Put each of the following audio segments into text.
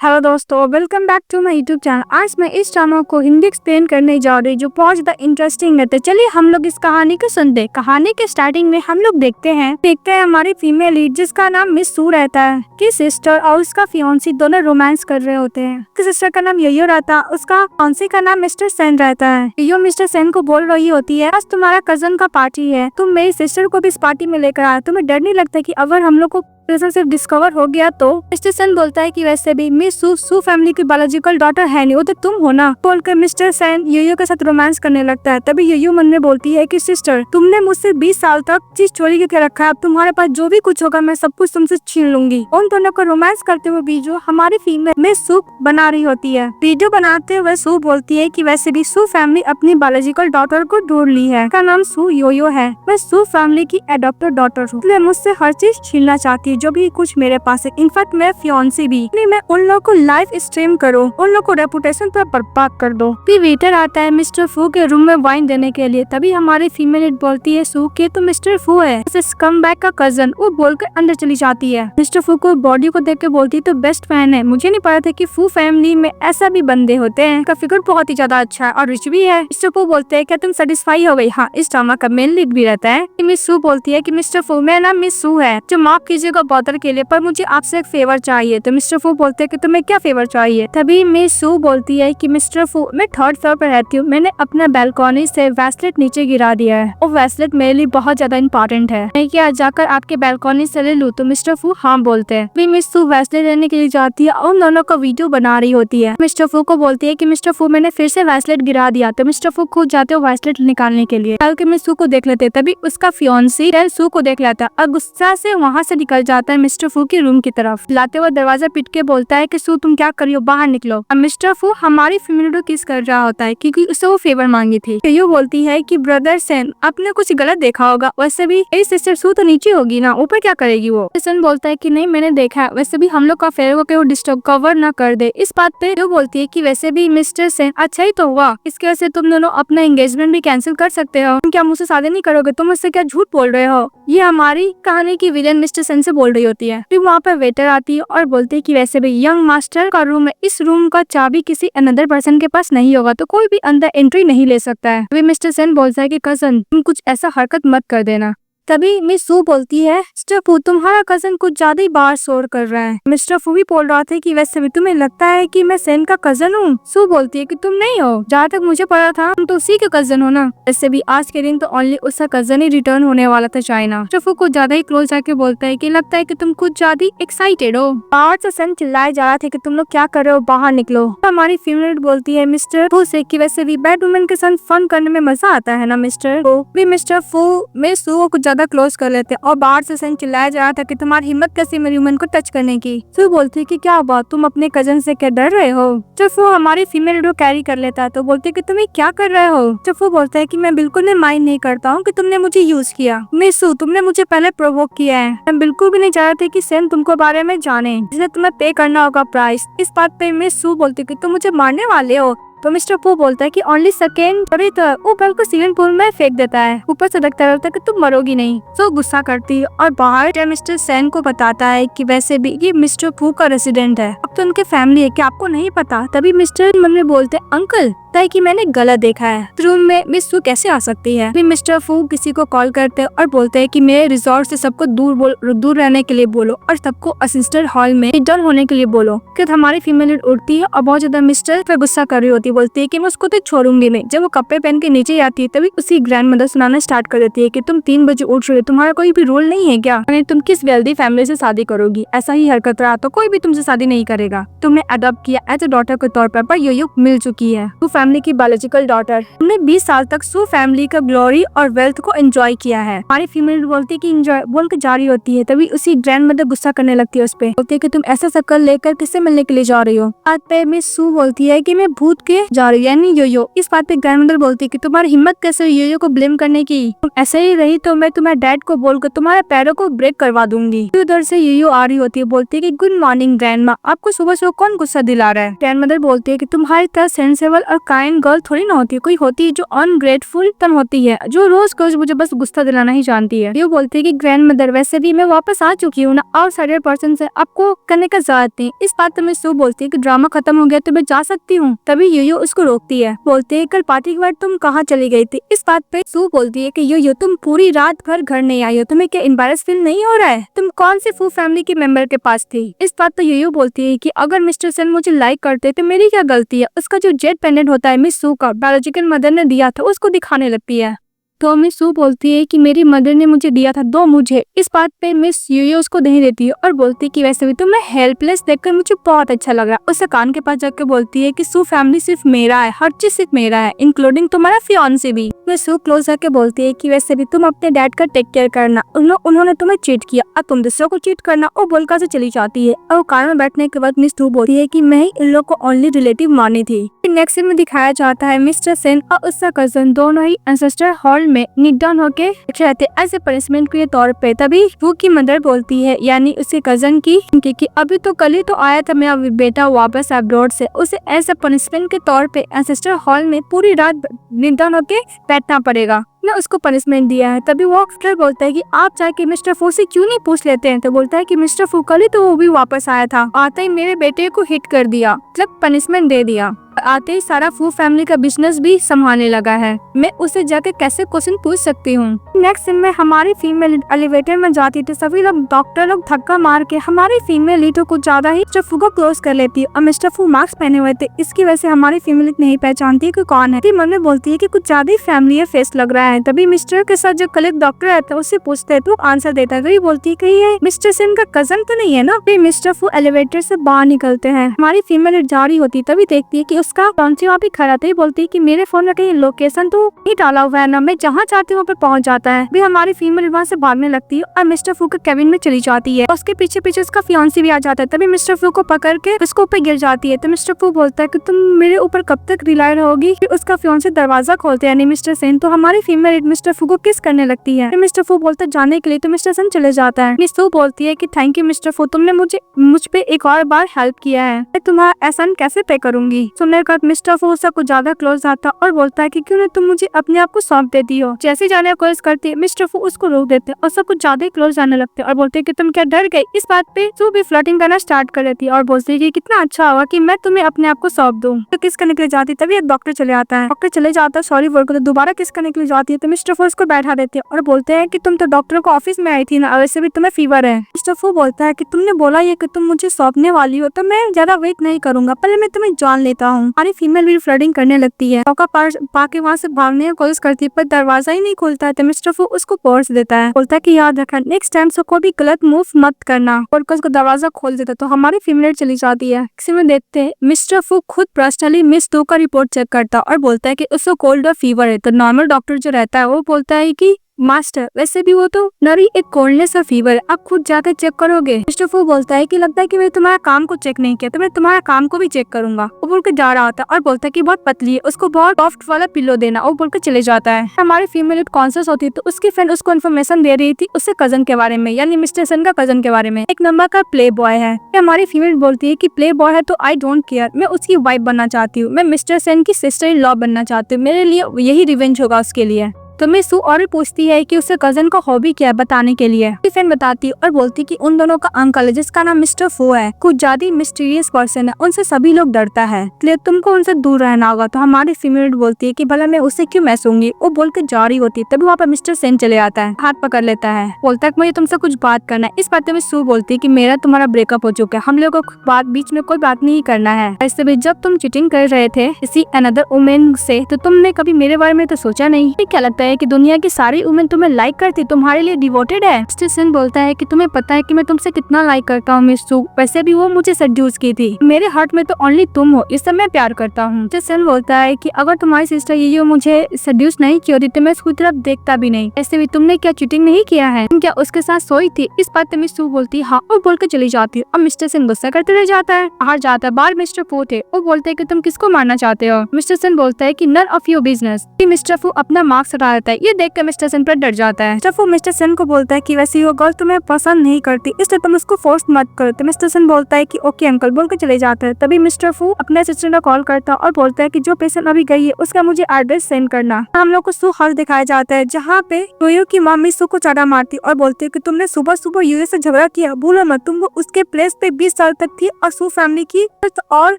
Hello दोस्तों, welcome back to my YouTube channel. आज मैं इस ड्रामा को हिंदी एक्सप्लेन करने जा रही हूँ जो बहुत ज्यादा इंटरेस्टिंग है। तो चलिए हम लोग इस कहानी को सुनते हैं। कहानी के स्टार्टिंग में हम लोग देखते हैं हमारी फीमेल लीड जिसका नाम मिस सू रहता है कि सिस्टर और उसका फियांसी दोनों रोमांस कर रहे होते हैं। सिस्टर का नाम योयो रहता है, उसका फियांसी का नाम मिस्टर सेन रहता है। योयो मिस्टर सेन को बोल रही होती है, आज तुम्हारा कजन का पार्टी है, तुम मेरी सिस्टर को भी इस पार्टी में लेकर आए। तुम्हें डर नहीं लगता कि अगर हम लोग को सिर्फ डिस्कवर हो गया तो? मिस्टर सेन बोलता है कि वैसे भी मिस सू फैमिली की बायोलॉजिकल डॉटर है नहीं, वो तो तुम हो ना। बोलकर मिस्टर सेन योयो के साथ रोमांस करने लगता है। तभी योयो मन में बोलती है कि सिस्टर, तुमने मुझसे 20 साल तक चीज चोरी करके रखा है, अब तुम्हारे पास जो भी कुछ होगा मैं सब कुछ तुमसे छीन लूंगी। उन दोनों को रोमांस करते हुए बीजो हमारी फीमेल मिस सू बना रही होती है। वीडियो बनाते हुए सू बोलती है कि वैसे भी सू फैमिली अपनी बायोलॉजिकल डॉटर को ढूंढ ली है, उसका नाम सू योयो है। मैं सू फैमिली की एडॉप्टेड डॉटर हूँ, इसलिए मुझसे हर चीज छीनना चाहती है जो भी कुछ मेरे पास है। इनफैक्ट मैं फियांसी भी, मैं उन लोगों को लाइव स्ट्रीम करो, उन लोगों को रेपुटेशन पर बर्बाद कर दो। फिर वेटर आता है मिस्टर फू के रूम में वाइन देने के लिए। तभी हमारी फीमेल लीड बोलती है सू के तो मिस्टर फू है, कम बैक का कजन। वो बोलकर अंदर चली जाती है। मिस्टर फू को बॉडी को देख के बोलती है तो बेस्ट फैन है, मुझे नहीं पता था कि फू फैमिली में ऐसा भी बंदे होते हैं, का फिगर बहुत ही ज्यादा अच्छा है और रिच भी है। मिस्टर फू बोलते है क्या तुम सेटिस्फाई हो गई? हाँ, इस ड्रामा का मेन लीड भी रहता है। मिस सू बोलती है कि मिस्टर फू, मेरा नाम मिस सू है, जो माफ कीजिएगा बॉदर के लिए, पर मुझे आपसे एक फेवर चाहिए। तो मिस्टर फू बोलते हैं कि तुम्हें क्या फेवर चाहिए? तभी मिस सू बोलती है कि मिस्टर फू, मैं 3rd फ्लोर पर रहती हूँ, मैंने अपना बैल्कनी से वैसलेट नीचे गिरा दिया है, वो वैसलेट मेरे लिए बहुत ज्यादा इंपॉर्टेंट है, मैं क्या जाकर आपके बैल्कनी से ले लूँ? तो मिस्टर फू हाँ बोलते हैं। तभी मिस सू वैसलेट लेने के लिए जाती है और उन दोनों को वीडियो बना रही होती है। मिस्टर फू को बोलती है कि मिस्टर फू, मैंने फिर से वैसलेट गिरा दिया। तो मिस्टर फू खुद जाते हो वैसलेट निकालने के लिए, बल्कि मिस सू को देख लेते। तभी उसका फियांसी सू को देख लेता है और गुस्सा से वहाँ से निकल जाता है मिस्टर फू के रूम की तरफ। लाते हुए दरवाजा पीट के बोलता है कि सू तुम क्या कर रही हो, बाहर निकलो। अब मिस्टर फू हमारी फीमेल को किस कर रहा होता है क्योंकि उससे वो फेवर मांगी थी। यो बोलती है कि ब्रदर सेन, आपने कुछ गलत देखा होगा, वैसे भी मेरी सिस्टर सू तो नीचे होगी ना, ऊपर क्या करेगी वो? सेन बोलता है कि नहीं मैंने देखा है, वैसे भी हम लोग का फेवर को डिस्टर्ब कवर न कर दे। इस बात पे यो बोलती है कि वैसे भी मिस्टर सेन, अच्छा ही तो हुआ, इसके वजह से तुम दोनों अपना एंगेजमेंट भी कैंसिल कर सकते हो। तुम क्या मुझसे शादी नहीं करोगे? तुम मुझसे क्या झूठ बोल रहे हो? ये हमारी कहानी की विलेन मिस्टर सेन से बोल रही होती है। फिर वहाँ पर वेटर आती है और बोलती है कि वैसे भी यंग मास्टर का रूम है, इस रूम का चाबी किसी अनदर पर्सन के पास नहीं होगा, तो कोई भी अंदर एंट्री नहीं ले सकता है। वे मिस्टर सेन बोलता है कि कजन तुम कुछ ऐसा हरकत मत कर देना। तभी मिस सू बोलती है मिस्टर फू, तुम्हारा कजन कुछ ज्यादा ही बाहर शोर कर रहा है। मिस्टर फू भी बोल रहा था कि वैसे भी तुम्हें लगता है कि मैं सेन का कजन हूँ? सू बोलती है कि तुम नहीं हो, जहाँ तक मुझे पता था तुम तो उसी के कजन हो ना। वैसे भी आज के दिन तो ओनली उसका कजन ही रिटर्न होने वाला था चाइना। मिस्टर फू कुछ ज्यादा ही क्लोज जाके बोलता है कि लगता है कि तुम कुछ ज्यादा एक्साइटेड हो। बाहर से सेन चिल्लाए जा रहा था कि तुम लोग क्या कर रहे हो, बाहर निकलो। तो हमारी फीमेल बोलती है मिस्टर फू से कि वैसे भी बैड वुमेन के साथ फन करने में मजा आता है ना मिस्टर फू। भी मिस्टर फू मिस सू को कुछ ज्यादा क्लोज कर लेते और बाहर से सेन चिल्लाया जा रहा था कि तुम्हारी हिम्मत कैसी मेरी वुमन को टच करने की। सू बोलती है कि क्या बात, तुम अपने कजन से क्या डर रहे हो? चफू हमारी फीमेल को कैरी कर लेता है तो बोलते कि तुम क्या कर रहे हो? चफू बोलता है कि मैं बिल्कुल भी माइंड नहीं करता हूँ कि तुमने मुझे यूज किया। मिस सू, तुमने मुझे पहले प्रोवोक किया है, मैं बिल्कुल भी नहीं चाह रहा था कि सेन तुमको बारे में जाने, जिसे तुम्हें पे करना होगा प्राइस। इस बात पे मिस सू बोलती कि तुम मुझे मारने वाले हो? तो मिस्टर फू बोलता है कि ओनली सेकेंड, तभी तो वो बल को स्विमिंग पूल में फेंक देता है, ऊपर से रखता रहता है कि तुम मरोगी नहीं। तो गुस्सा करती है और बाहर मिस्टर सेन को बताता है कि वैसे भी ये मिस्टर फू का रेसिडेंट है, अब तो उनके फैमिली है, क्या आपको नहीं पता? तभी मिस्टर मन में बोलते अंकल तय कि मैंने गलत देखा है, रूम में मिस सू कैसे आ सकती है? फिर मिस्टर फू किसी को कॉल करते हैं और बोलते हैं कि मेरे रिजॉर्ट से सबको दूर रहने के लिए बोलो और सबको असिस्टेंट हॉल में डन होने के लिए बोलो। कि हमारी फीमेल उठती है और बहुत ज्यादा मिस्टर पे गुस्सा कर रही होती है, बोलती है कि मैं उसको तो छोड़ूंगी नहीं। जब वो कपड़े पहन के नीचे आती है तभी उसकी ग्रैंड मदर सुनाना स्टार्ट कर देती है कि तुम 3 बजे उठ रही हो, तुम्हारा कोई भी रूल नहीं है क्या? यानी तुम किस वेल्दी फैमिली से शादी करोगी? ऐसा ही हरकत रहा तो कोई भी तुमसे शादी नहीं करेगा। तुमने अडॉप्ट किया एज ए डॉटर के तौर पर योयो मिल चुकी है, सू फैमिली की बायोलॉजिकल डॉटर। तुमने 20 साल तक सू फैमिली का ग्लोरी और वेल्थ को एंजॉय किया है। हमारी फीमेल बोलती है कि एंजॉय बोल के जारी होती है। तभी उसी ग्रैंड मदर गुस्सा करने लगती है उस पे, बोलती है कि तुम ऐसा शक्ल लेकर किससे मिलने के लिए जा रही हो? बात पे मिस सू बोलती है कि मैं भूत के जा रही हूँ, यानी योयो। इस बात पे ग्रैंड मदर बोलती है कि तुम्हारी हिम्मत कैसे हुई योयो को ब्लेम करने की? तुम ऐसे ही रही तो मैं तुम्हारे डैड को बोलकर तुम्हारे पैरों को ब्रेक करवा दूंगी। उधर से योयो आ रही होती है, बोलती है कि गुड मॉर्निंग ग्रैंड माँ, आपको सुबह सुबह कौन गुस्सा दिला रहा है? ग्रैंड मदर बोलती है कि तुम्हारी तरह सेंसेबल और काइंड गर्ल थोड़ी ना होती है, कोई होती है जो अनग्रेटफुल तन होती है, जो रोज मुझे बस गुस्सा दिलाना ही जानती है। ये बोलती है कि ग्रैंड मदर वैसे भी मैं वापस आ चुकी हूँ ना, आउटसाइडर पर्सन से आपको करने का जरूरत नहीं। इस बात में सू बोलती है कि ड्रामा खत्म हो गया तो मैं जा सकती हूँ। तभी यूयू उसको रोकती है, बोलते है कल पार्टी के बाद तुम कहाँ चली गई थी। इस बात पे सू बोलती है कि यूयू तुम पूरी रात भर घर नहीं आई हो, तुम्हें क्या एम्बैरेस फील नहीं हो रहा है? तुम कौन से फू फैमिली के मेंबर के पास थी? इस बात पे यूयू बोलती है कि अगर मिस्टर सेन मुझे लाइक करते तो मेरी क्या गलती है? उसका जो जेट पेंडेंट होता है मिस सू का बायोलॉजिकल मदर ने दिया था, उसको दिखाने लगती है। तो मिस सू बोलती है कि मेरी मदर ने मुझे दिया था, दो मुझे। इस बात पे मिस यूयू उसको नहीं देती है और बोलती है कि वैसे भी तुम्हें हेल्पलेस देखकर मुझे बहुत अच्छा लगा। उससे कान के पास जाकर बोलती है कि सू फैमिली सिर्फ मेरा है, हर चीज सिर्फ मेरा है, इंक्लूडिंग तुम्हारा फियांसे भी। मिस सू क्लोज जाके बोलती है कि वैसे भी तुम अपने डैड का टेक केयर करना, उन्होंने तुम्हें चीट किया, अब तुम दूसरों को चीट करना। और बोलकर से चली जाती है। और कार में बैठने के बाद मिस सू बोलती है कि मैं ही इन लोग को ओनली रिलेटिव मानी थी। नेक्स्ट सीन में दिखाया जाता है मिस्टर सेन और उसका कजन दोनों ही एंसेस्टर हॉल में नीट डाउन होके रहते एज ए पनिशमेंट के तौर पे। तभी वो की मदर बोलती है, यानी उसके कजन की, कि अभी तो कल ही तो आया था मेरा बेटा वापस अब्रॉड से, उसे एज ए पनिशमेंट के तौर पे एंसेस्टर हॉल में पूरी रात नीट डाउन होके बैठना पड़ेगा। ने उसको पनिशमेंट दिया है। तभी वो ऑफिसर बोलता है कि आप जाके मिस्टर फू से क्यों नहीं पूछ लेते हैं? तो बोलता है कि मिस्टर फू कल ही तो वो भी वापस आया था, आते ही मेरे बेटे को हिट कर दिया, मतलब पनिशमेंट दे दिया। आते ही सारा फू फैमिली का बिजनेस भी संभालने लगा है। मैं उसे जाके कैसे क्वेश्चन पूछ सकती हूँ? नेक्स्ट सीन में हमारी फीमेल एलिवेटर में जाती थी, सभी लोग डॉक्टर लोग धक्का मार के हमारी फीमेल लीड को कुछ ज्यादा ही मिस्टर फू को क्लोज कर लेती है। और मिस्टर फू मास्क पहने हुए थे, इसकी वजह से हमारी फीमेल नहीं पहचानती कि कौन है। मन में बोलती है कि कुछ ज्यादा ही फैमिली फेस लग रहा है। तभी मिस्टर के साथ जो कलीग डॉक्टर रहता है उससे पूछते हैं तो आंसर देता है। तो ये बोलती है कि ये मिस्टर सेन का कजन तो नहीं है ना? फिर मिस्टर फू एलिवेटर से बाहर निकलते हैं। हमारी फीमेल जा रही होती तभी देखती है कि उसका पहुंची वहाँ पे खड़ा था। बोलती है कि मेरे फोन में कहीं लोकेशन तो नहीं डाला हुआ है ना, मैं जहाँ चाहती हूँ वहाँ पे पहुँच जाता है। भी हमारी फीमेल वहाँ से भागने लगती है और मिस्टर फू के केबिन में चली जाती है। उसके पीछे पीछे उसका फियांसी भी आ जाता है। तभी मिस्टर फू को पकड़ के उसके ऊपर गिर जाती है। तो मिस्टर फू बोलता है कि तुम मेरे ऊपर कब तक रिलाई रहोगी? उसका फियांसी दरवाजा खोलते हैं, यानी मिस्टर सेन। तो हमारी फीमेल मिस्टर फू को किस करने लगती है। मिस्टर फू बोलता है जाने के लिए, तो मिस्टर सेन चले जाता है। मिस फू बोलती है कि थैंक यू मिस्टर फू, तुमने मुझ पे एक और बार हेल्प किया है, मैं तुम्हारा एहसान कैसे पे करूंगी? सुनने के बाद मिस्टर फू उससे कुछ ज्यादा क्लोज आता और बोलता है कि क्यों नहीं तुम मुझे अपने आप को सौंप देती हो। जैसे जाने की कोशिश करती है, मिस्टर फू उसको रोक देते और सब कुछ ज्यादा क्लोज जाने लगते और बोलते हैं कि तुम क्या डर गई? इस बात पे सू भी फ्लर्टिंग करना स्टार्ट कर देती है और बोलती है कि कितना अच्छा होगा कि मैं तुम्हें अपने आप को सौंप दूं। तो किस करने के लिए जाती, तभी एक डॉक्टर चले आता है। डॉक्टर चले जाता है सॉरी बोल कर, दोबारा किस करने के लिए जाती है। तो मिस्टर फू उसको बैठा देते हैं और बोलते हैं कि तुम तो डॉक्टर को ऑफिस में आई थी ना, वैसे भी तुम्हें फीवर है। मिस्टर फू बोलता है कि तुमने बोला ये कि तुम मुझे सौंपने वाली हो, तो मैं ज्यादा वेट नहीं करूंगा, पहले मैं तुम्हें जान लेता हूँ। हमारी फीमेल भी फ्लर्टिंग करने लगती है। पाके वहाँ से भागने की कोशिश करती है पर दरवाजा ही नहीं खुलता है। तो मिस्टर फू उसको पर्स देता है, बोलता है कि याद रखना नेक्स्ट टाइम से कोई भी गलत मूव मत करना, और उसको दरवाजा खोल देता है। तो हमारी फीमेल चली जाती है। इसी में देखते हैं मिस्टर फू खुद पर्सनली मिस टू का रिपोर्ट चेक करता और बोलता है कि उसको कोल्ड और फीवर है। तो नॉर्मल डॉक्टर जो रहता है वो बोलता है कि मास्टर वैसे भी वो तो नरी एक कोल्डनेस और फीवर है, आप खुद जाकर चेक करोगे। मिस्टर फू बोलता है कि लगता है कि मैं तुम्हारा काम को चेक नहीं किया, तो मैं तुम्हारा काम को भी चेक करूंगा। वो बोल के जा रहा होता है और बोलता है कि बहुत पतली है, उसको बहुत सॉफ्ट वाला पिलो देना। वो बोल के चले जाता है। हमारी फीमेल कॉन्शियस होती है तो उसकी फ्रेंड उसको इन्फॉर्मेशन दे रही थी उससे कजन के बारे में, यानी मिस्टर सेन का कजन के बारे में। एक नंबर का प्ले बॉय है। हमारी फीमेल बोलती है कि प्ले बॉय है तो आई डोंट केयर, मैं उसकी वाइफ बनना चाहती हूँ, मैं मिस्टर सेन की सिस्टर इन लॉ बनना चाहती हूँ, मेरे लिए यही रिवेंज होगा उसके लिए। तो मिस सू और भी पूछती है कि उसके कजन का हॉबी क्या है बताने के लिए। फ्रेंड बताती और बोलती कि उन दोनों का अंकल है जिसका नाम मिस्टर फू है, कुछ ज्यादा मिस्टीरियस पर्सन है, उनसे सभी लोग डरता है, इसलिए तुमको उनसे दूर रहना होगा। तो हमारी फीमेल बोलती है कि भला मैं उससे क्यों मैसूंगी। वो बोल के जा रही होती है तभी वहाँ पर मिस्टर सेन चले आता है, हाथ पकड़ लेता है, बोलता है मुझे तुमसे कुछ बात करना है। इस बात में सू बोलती है कि मेरा तुम्हारा ब्रेकअप हो चुका है, हम लोगों को बात बीच में कोई बात नहीं करना है। ऐसे भी जब तुम चीटिंग कर रहे थे किसी अनदर वुमेन से तो तुमने कभी मेरे बारे में तो सोचा नहीं। क्या लगता है कि दुनिया की सारी वुमेन तुम्हें लाइक करती, तुम्हारे लिए डिवोटेड है? मिस्टर सेन बोलता है कि तुम्हें पता है कि मैं तुमसे कितना लाइक करता हूँ मिस सू, वैसे भी वो मुझे सेड्यूस की थी, मेरे हार्ट में तो ओनली तुम हो, इससे मैं प्यार करता हूँ। मिस्टर सेन बोलता है कि अगर तुम्हारी सिस्टर ये मुझे सेड्यूस नहीं की होती तो मैं उसकी तरफ देखता भी नहीं, ऐसे भी तुमने क्या चीटिंग नहीं किया है, तुम क्या उसके साथ सोई थी? इस बात पे मिस सू बोलती हाँ और बोल के चली जाती है और मिस्टर सेन गुस्सा करते रह जाता है। बाहर जाता है, बाहर मिस्टर फू थे, वो बोलते है कि तुम किसको मारना चाहते हो? मिस्टर सेन बोलता है कि none of your business. Mister फू अपना मार्क्स हटा रहता है। ये देख कर मिस्टर सन पर डर जाता है। जब वो मिस्टर सन को बोलता है कि वैसे वो गर्ल तुम्हें पसंद नहीं करती, इसलिए तुम उसको फोर्स मत करो, तो मिस्टर सन बोलता है कि ओके अंकल बोल के चले जाता है। तभी मिस्टर फू अपने असिस्टेंट को कॉल करता है और बोलता है कि जो पेशेंट अभी गई है उसका मुझे एड्रेस सेंड करना। हम लोग को सू हाउस दिखाया जाता है जहाँ पे योयो की मम्मी सू को चाटा मारती और बोलती है कि तुमने सुबह सुबह योयो से झगड़ा किया, भूलो मत तुम वो उसके प्लेस पे 20 साल तक थी और सू फैमिली की और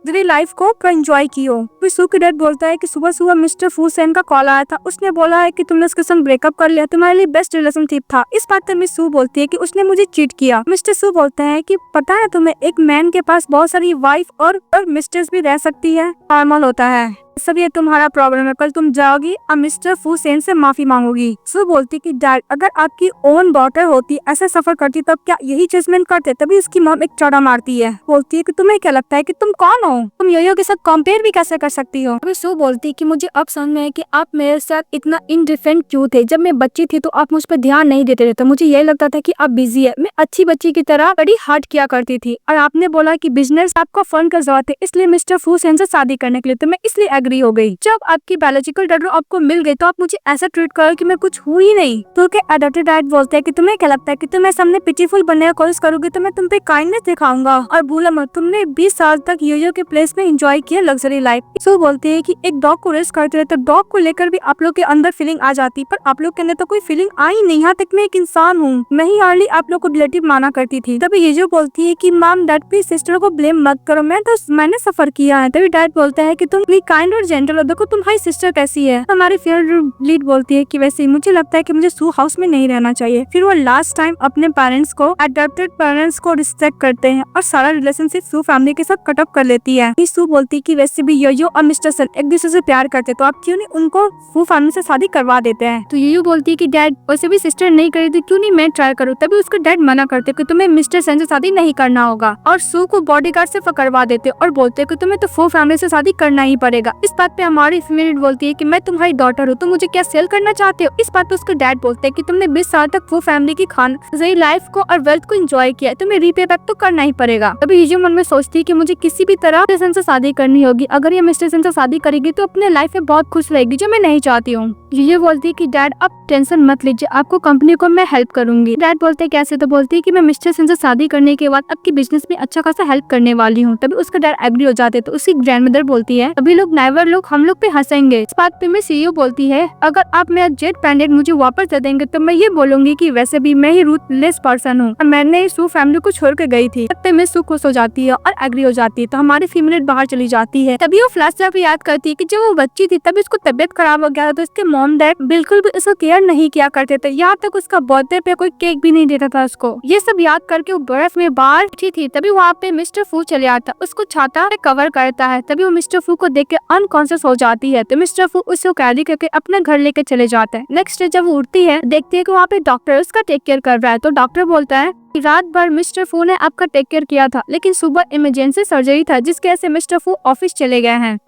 तेरी लाइफ को एंजॉय की हो। फिर सू की डैड बोलता है कि सुबह सुबह मिस्टर फू सेन का कॉल आया था, उसने बोला है कि तुमने उसके संग ब्रेकअप कर लिया, तुम्हारे लिए बेस्ट रिलेशनशिप था। इस बात पर मिस सू बोलती है कि उसने मुझे चीट किया। मिस्टर सू बोलता है कि पता है तुम्हें एक मैन के पास बहुत सारी वाइफ और मिस्टर्स भी रह सकती है, नॉर्मल होता है, सब ये तुम्हारा प्रॉब्लम है, कल तुम जाओगी और मिस्टर फू सेन से माफी मांगोगी। सू बोलती कि डैड अगर आपकी ओन डॉटर होती ऐसे सफर करती तब क्या यही जजमेंट करते। तभी उसकी मॉम एक चौड़ा मारती है, बोलती है कि तुम्हें क्या लगता है कि तुम कौन हो, तुम योयो के साथ कंपेयर भी कैसे कर सकती हो। अभी सू बोलती कि मुझे अब समझ में है कि आप मेरे साथ इतना इनडिफरेंट क्यों थे। जब मैं बच्ची थी तो आप मुझ पर ध्यान नहीं देते थे, तो मुझे यही लगता था कि आप बिजी है। मैं अच्छी बच्ची की तरह बड़ी हार्ड किया करती थी और आपने बोला कि बिजनेस आपको फंड का जरूरत है, इसलिए मिस्टर फू सेन से शादी करने के लिए, तो मैं इसलिए एग्री हो गई। जब आपकी बायोलॉजिकल डॉटर आपको मिल गई तो आप मुझे ऐसा ट्रीट करो कि मैं कुछ हूँ ही नहीं। तो के अडॉप्टेड डैड बोलते हैं कि तुम्हें क्या लगता है कि तुम सामने पिटीफुल बनने का कोशिश करोगे तो मैं तुम पे काइंडनेस दिखाऊंगा, और भूला मत तुमने 20 साल तक योयो के प्लेस में एंजॉय किया लग्जरी लाइफ। सो बोलते हैं कि एक डॉग को रेस करते रहे तो डॉग को लेकर भी आप लोग के अंदर फीलिंग आ जाती, पर आप लोग के अंदर तो कोई फीलिंग आई नहीं। यहाँ तक मैं एक इंसान हूँ, मैं ही अर्ली आप लोग को रिलेटिव माना करती थी। तभी ये जो बोलती है कि मॉम डैड प्लीज सिस्टर को ब्लेम मत करो, मैंने सफर किया है। तभी डैड बोलता है कि तुम भी काइंड और जेंटल हो, देखो तुम्हारी सिस्टर कैसी है। हमारी फीमेल लीड बोलती है कि वैसे मुझे लगता है कि मुझे सू हाउस में नहीं रहना चाहिए। फिर वो लास्ट टाइम अपने पेरेंट्स को, अडॉप्टेड पेरेंट्स को रिस्पेक्ट करते हैं और सारा रिलेशनशिप सू फैमिली के साथ कट ऑफ कर लेती है। सू बोलती है कि वैसे भी योयो और मिस्टर सन एक दूसरे से प्यार करते, तो आप क्यों नहीं उनको सू फैमिली से शादी करवा देते हैं। तो योयो बोलती है कि डैड वैसे भी सिस्टर नहीं करी थी, क्यों नहीं मैं ट्राई करूँ। तभी उसके डैड मना करते कि तुम्हें मिस्टर सन से शादी नहीं करना होगा और सू को बॉडीगार्ड से करवा देते और बोलते कि तुम्हें तो फू फैमिली से शादी करना ही पड़ेगा। इस बात पे हमारी फीमेल बोलती है कि मैं तुम्हारी डॉटर हूँ, तुम मुझे क्या सेल करना चाहते हो। इस बात पे उसके डैड बोलते हैं कि तुमने 20 साल तक वो फैमिली की सही लाइफ को और वेल्थ को एंजॉय किया है, तुम्हें रीपे बैक तो करना ही पड़ेगा। तभी यूजू मन में सोचती है कि मुझे किसी भी तरह मिस्टर सन से शादी करनी होगी, अगर ये मिस्टर सन से शादी करेगी तो अपने लाइफ में बहुत खुश रहेगी, जो मैं नहीं चाहती हूँ। यूजू बोलती है कि डैड अब टेंशन मत लीजिए, आपको कंपनी को मैं हेल्प करूंगी। डैड बोलते हैं कैसे, तो बोलती है कि मैं मिस्टर सन से शादी करने के बाद आपकी बिजनेस में अच्छा खासा हेल्प करने वाली हूँ। तभी उसका डैड एग्री हो जाते, तो उसकी ग्रैंडमदर बोलती है अभी लोग नाइबर लोग हम लोग पे हंसेंगे। इस बात पे मैं सीईओ बोलती है अगर आप मेरा जेट पेंडेंट मुझे वापस दे देंगे तो मैं ये बोलूंगी कि वैसे भी मैं ही रूथलेस पर्सन हूँ और मैंने सू फैमिली को छोड़ के गई थी। तब पे मैं सू खुश हो जाती है और एग्री हो जाती है, तो हमारी फीमेल बाहर चली जाती है। तभी वो फ्लैशबैक याद करती है कि जब वो बच्ची थी तभी उसको तबियत खराब हो गया था, तो इसके मॉम डैड बिल्कुल भी उसको केयर नहीं किया करते थे, यहाँ तक उसका बर्थडे पे कोई केक भी नहीं देता था उसको। ये सब याद करके वो बर्फ में बाहर बैठी थी। तभी वहाँ पे मिस्टर फू चले आता, उसको छाता कवर करता है। तभी वो मिस्टर फू को देख के अनकॉन्शियस हो जाती है, तो मिस्टर फू उसको कैरी करके अपने घर लेके चले जाते हैं। नेक्स्ट डे जब वो उठती है देखती है कि वहाँ पे डॉक्टर उसका टेक केयर कर रहा है, तो डॉक्टर बोलता है कि रात भर मिस्टर फू ने आपका टेक केयर किया था, लेकिन सुबह इमरजेंसी सर्जरी था जिसकी वजह से मिस्टर फू ऑफिस चले गए हैं,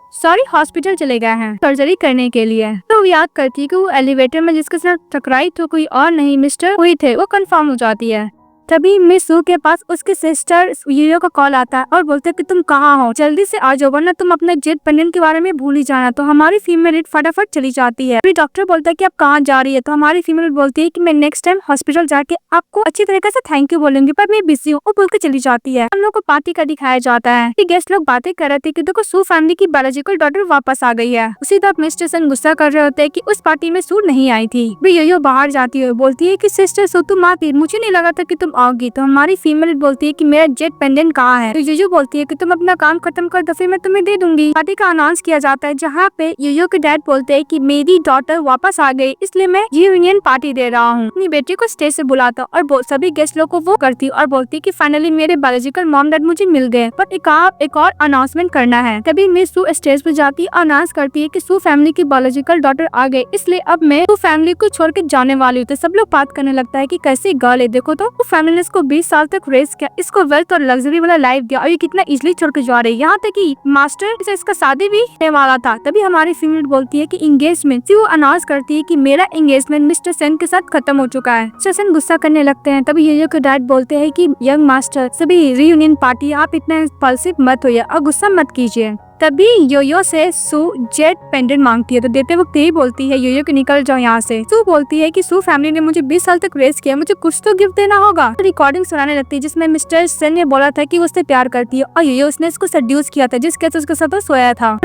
हॉस्पिटल चले गए हैं सर्जरी करने के लिए। तो वो याद करती है कि वो एलिवेटर में जिसके साथ टकराई तो कोई और नहीं मिस्टर हुई थे, वो कंफर्म हो जाती है। तभी मिस सू के पास उसके सिस्टर यूयो का कॉल आता है और बोलते हैं कि तुम कहाँ हो, जल्दी से आ जाओ वरना तुम अपने जेट पेंडेंट के बारे में भूल ही जाना। तो हमारी फीमेल फटाफट चली जाती है। फिर डॉक्टर बोलता है कि आप कहाँ जा रही है, तो हमारी फीमेल बोलती है कि मैं नेक्स्ट टाइम हॉस्पिटल जाके आपको अच्छी तरीके से थैंक यू बोलूंगी, पर मैं बिजी हूँ, और बोल के चली जाती है। हम लोग को पार्टी का दिखाया जाता है कि गेस्ट लोग बातें कर रहे थे कि देखो सू फैमिली की बायोलॉजिकल डॉटर वापस आ गई है। उसी तरह मिस्टर सन गुस्सा कर रहे होते हैं कि उस पार्टी में सू नहीं आई थी। फिर योयो बाहर जाती है, बोलती है कि सिस्टर सू तुम आती, मुझे नहीं लगा था कि तुम आओगी। तो हमारी फीमेल बोलती है कि मेरा जेट पेंडेंट कहाँ है, तो यूयू बोलती है कि तुम अपना काम खत्म कर दो फिर मैं तुम्हें दे दूंगी। पार्टी का अनाउंस किया जाता है जहाँ पे यूयू के डैड बोलते हैं कि मेरी डॉटर वापस आ गई, इसलिए मैं यूनियन पार्टी दे रहा हूँ। अपनी बेटी को स्टेज से बुलाता और सभी गेस्ट लोग को वो करती और बोलती कि फाइनली मेरे बायोलॉजिकल मॉम डैड मुझे मिल गए, पर एक और अनाउंसमेंट करना है। तभी मिस सू स्टेज पे जाती और अनाउंस करती है कि सू फैमिली की बायोलॉजिकल डॉटर आ गई, इसलिए अब मैं सू फैमिली को छोड़ के जाने वाली हूँ। तो सब लोग बात करने लगता है कि कैसी गर्ल है, देखो तो फैमिली ने इसको 20 साल तक रेस किया, इसको वेल्थ और लग्जरी वाला लाइफ दिया और ये कितना इजीली छोड़ के जा रही है, यहाँ तक कि मास्टर से इसका शादी भी होने वाला था। तभी हमारी फीमेल बोलती है कि एंगेजमेंट, वो अनाउंस करती है कि मेरा एंगेजमेंट मिस्टर सेन के साथ खत्म हो चुका है। मिस्टर सेन गुस्सा करने लगते हैं। तभी यूयू के डैड बोलते हैं कि यंग मास्टर सभी रीयूनियन पार्टी, आप इतना इम्पल्सिव मत होइए और गुस्सा मत कीजिए। तभी योयो से सू जेट पेंडेंट मांगती है, तो देते वक्त यही बोलती है योयो कि निकल जाओ यहाँ से। सू बोलती है कि सू फैमिली ने मुझे 20 साल तक रेस किया, मुझे कुछ तो गिफ्ट देना होगा। रिकॉर्डिंग सुनाने लगती है जिसमें मिस्टर सेन ने बोला था कि वो उससे प्यार करती है और योयो उसने इसको सेड्यूस किया था, जिसके साथ उसके साथ सोया था।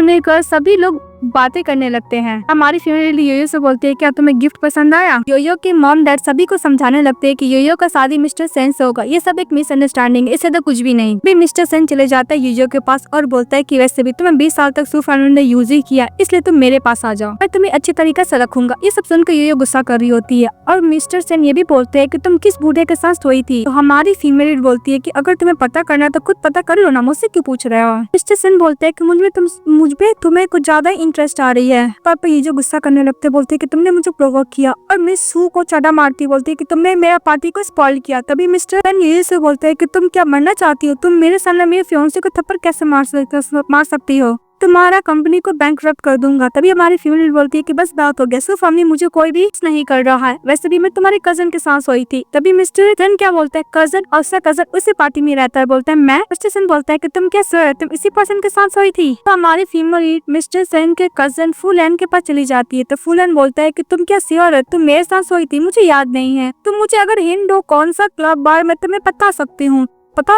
सभी लोग बातें करने लगते हैं। हमारी फैमिली योयो से बोलती है क्या तुम्हें गिफ्ट पसंद आया। योयो के मॉम डैड सभी को समझाने लगते हैं कि योयो का शादी मिस्टर सेन से होगा, ये सब एक मिसअंडरस्टैंडिंग है, इससे तो कुछ भी नहीं। भी मिस्टर सेन चले जाता है योयो के पास और बोलता है कि वैसे भी तुम्हें 20 साल तक सू फैमिली ने यूज ही किया, इसलिए तुम मेरे पास आ जाओ, मैं तुम्हें अच्छी तरीके से रखूंगा। ये सब सुनकर योयो गुस्सा कर रही होती है और मिस्टर सेन ये भी बोलते हैं कि तुम किस बूढ़े के साथ सोई थी। तो हमारी फीमेल बोलती है कि अगर तुम्हें पता करना है तो खुद पता कर लो ना, मुझसे क्यों पूछ रहे हो। मिस्टर सेन बोलते हैं कि मुझ पे तुम्हें कुछ ज्यादा इंटरेस्ट आ रही है। पापा ये जो गुस्सा करने लगते बोलते कि तुमने मुझे प्रोवोक किया और मिस सू को चढ़ा मारती बोलती कि तुमने मेरा पार्टी को स्पॉइल किया। तभी मिस्टर सेन ये से बोलते हैं कि तुम क्या मरना चाहती हो, तुम मेरे सामने मेरे फियांसे को थप्पड़ कैसे मार सकती हो, तुम्हारा कंपनी को बैंकरप्ट कर दूंगा। तभी हमारी फीमेल बोलती है कि बस बात हो गया, सो फैमिली मुझे कोई भी नहीं कर रहा है, वैसे भी मैं तुम्हारे कजन के साथ सोई थी। तभी मिस्टर सेन क्या बोलता है कजन, और उसका कजन उसी पार्टी में रहता है, बोलता है मैं। मिस्टर सेन बोलता है कि तुम क्या सर तुम इसी पर्सन के साथ सोई थी। तो हमारी फीमेल मिस्टर सेन के कजन फुलैन के पास चली जाती है। तो फुलैन बोलता है कि तुम क्या श्योर है तुम मेरे साथ सोई थी, मुझे याद नहीं है, तुम मुझे अगर हिंट दो कौन सा क्लब बार मैं तुम्हें बता